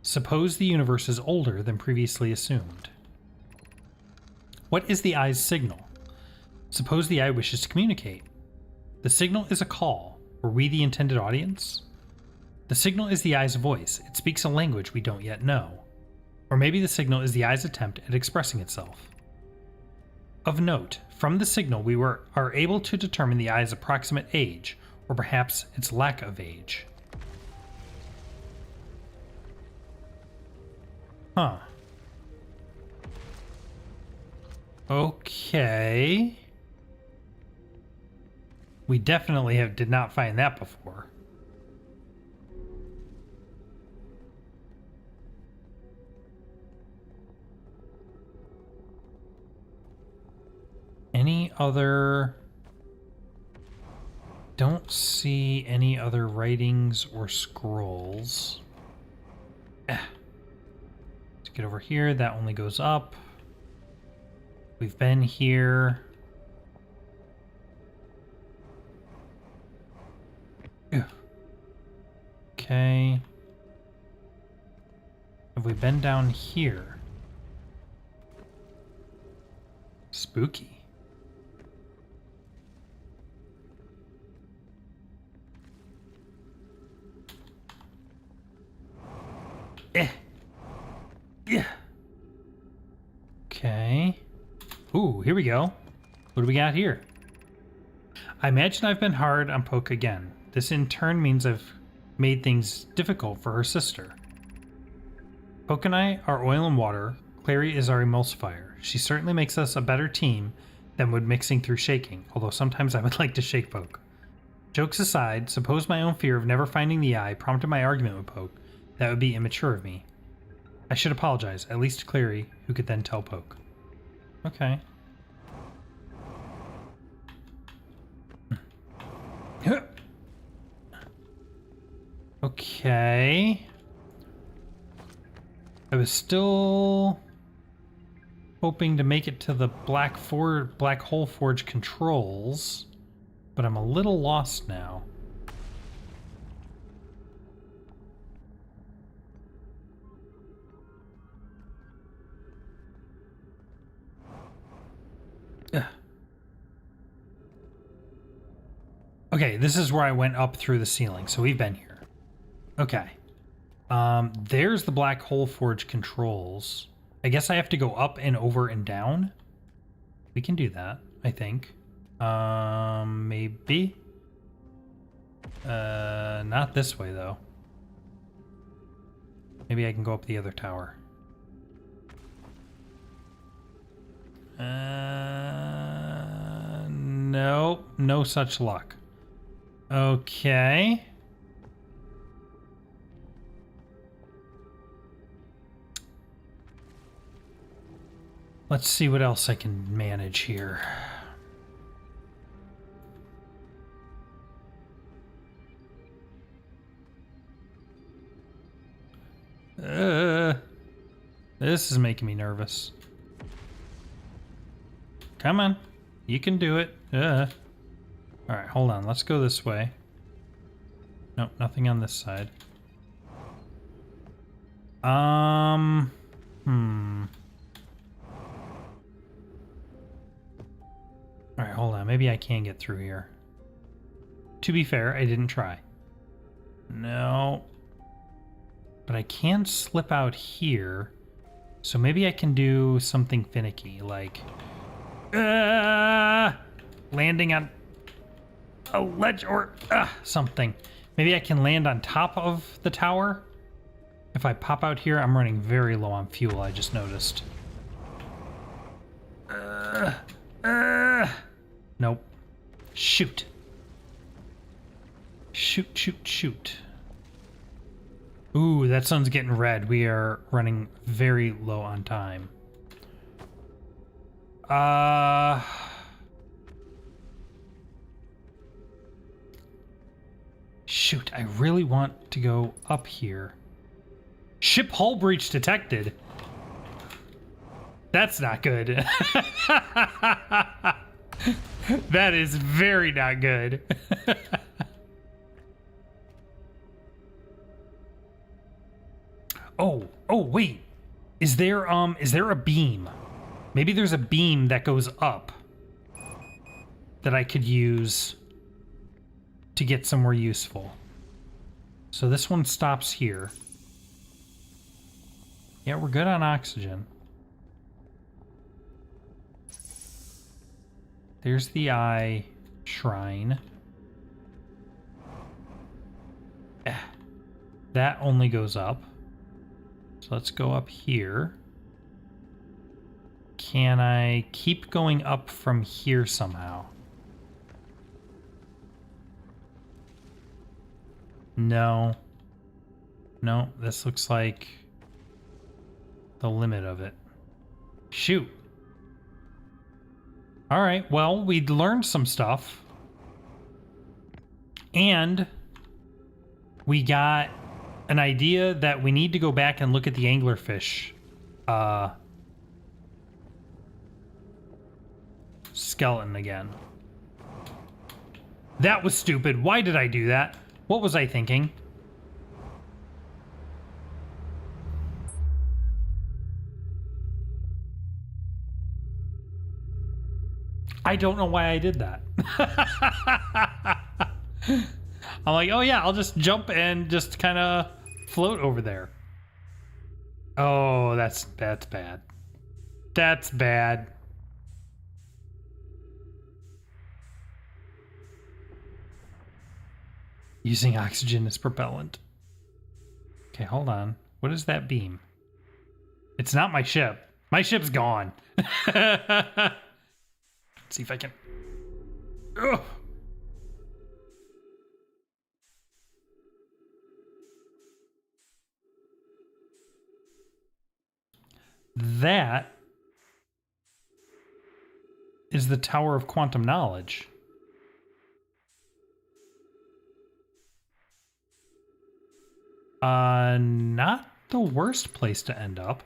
Suppose the universe is older than previously assumed. What is the eye's signal? Suppose the eye wishes to communicate. The signal is a call. Were we the intended audience? The signal is the eye's voice. It speaks a language we don't yet know. Or maybe the signal is the eye's attempt at expressing itself. Of note, from the signal we are able to determine the eye's approximate age, or perhaps its lack of age. Huh. Okay. We definitely did not find that before. Any other... Don't see any other writings or scrolls. Let's get over here. That only goes up. We've been here. Okay. Have we been down here? Spooky. Yeah. Okay. Ooh, here we go. What do we got here? I imagine I've been hard on Poke again. This in turn means I've made things difficult for her sister. Poke and I are oil and water. Clary is our emulsifier. She certainly makes us a better team than would mixing through shaking, although sometimes I would like to shake Poke. Jokes aside, suppose my own fear of never finding the eye prompted my argument with Poke. That would be immature of me. I should apologize, at least to Clary, who could then tell Poke. Okay. Okay. I was still hoping to make it to the Black Hole Forge controls, but I'm a little lost now. Okay, this is where I went up through the ceiling, so we've been here. Okay. There's the Black Hole Forge controls. I guess I have to go up and over and down. We can do that, I think. Maybe. Not this way, though. Maybe I can go up the other tower. No, no such luck. Okay. Let's see what else I can manage here. This is making me nervous. Come on. You can do it. Alright, hold on. Let's go this way. Nope, nothing on this side. Alright, hold on. Maybe I can get through here. To be fair, I didn't try. No. But I can slip out here. So maybe I can do something finicky, like... landing on a ledge or something. Maybe I can land on top of the tower. If I pop out here, I'm running very low on fuel, I just noticed. Nope. Shoot. Shoot. Ooh, that sun's getting red. We are running very low on time. Shoot, I really want to go up here. Ship hull breach detected. That's not good. That is very not good. Oh, wait. Is there a beam? Maybe there's a beam that goes up that I could use to get somewhere useful. So this one stops here. Yeah, we're good on oxygen. There's the eye shrine. That only goes up. So let's go up here. Can I keep going up from here somehow? No. No, this looks like the limit of it. Shoot. All right, well, we learned some stuff. And we got an idea that we need to go back and look at the anglerfish skeleton again. That was stupid. Why did I do that? What was I thinking? I don't know why I did that. I'm like, oh yeah, I'll just jump and just kind of float over there. Oh, that's bad. That's bad. Using oxygen as propellant. Okay, hold on. What is that beam? It's not my ship. My ship's gone. Let's see if I can... Ugh. That is the Tower of Quantum Knowledge. Not the worst place to end up.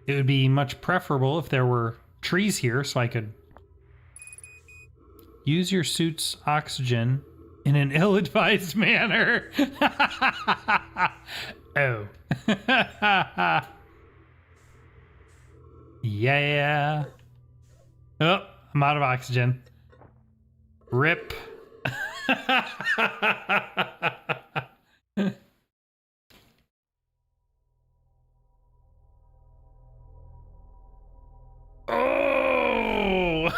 It would be much preferable if there were trees here so I could use your suit's oxygen in an ill-advised manner. Oh. Yeah. Oh, I'm out of oxygen. Rip. Oh.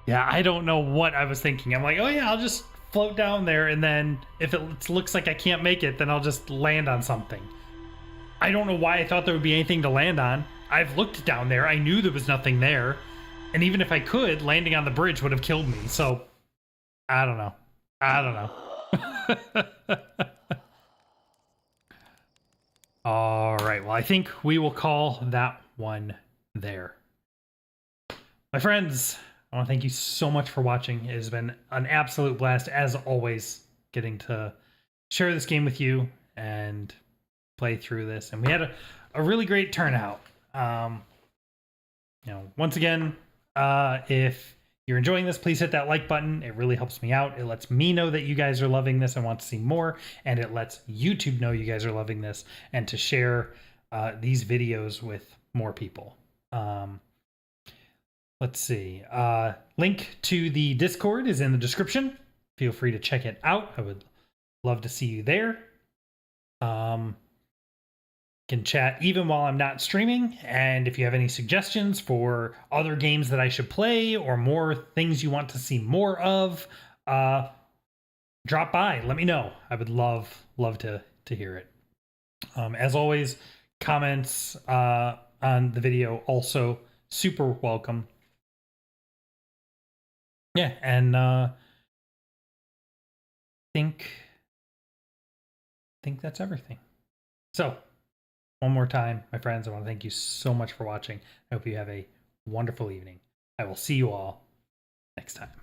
Yeah, I don't know what I was thinking. I'm like, oh yeah, I'll just float down there, and then if it looks like I can't make it, then I'll just land on something. I don't know why I thought there would be anything to land on. I've looked down there. I knew there was nothing there. And even if I could, landing on the bridge would have killed me. So, I don't know. All right. Well, I think we will call that one there. My friends, I want to thank you so much for watching. It has been an absolute blast, as always, getting to share this game with you and play through this. And we had a really great turnout. Once again, if you're enjoying this, please hit that like button. It really helps me out. It lets me know that you guys are loving this and want to see more. And it lets YouTube know you guys are loving this and to share these videos with more people. Let's see. Link to the Discord is in the description. Feel free to check it out. I would love to see you there. Can chat even while I'm not streaming. And if you have any suggestions for other games that I should play or more things you want to see more of, drop by. Let me know. I would love to hear it. As always, comments on the video also super welcome. Yeah, and think that's everything. So, one more time, my friends, I want to thank you so much for watching. I hope you have a wonderful evening. I will see you all next time.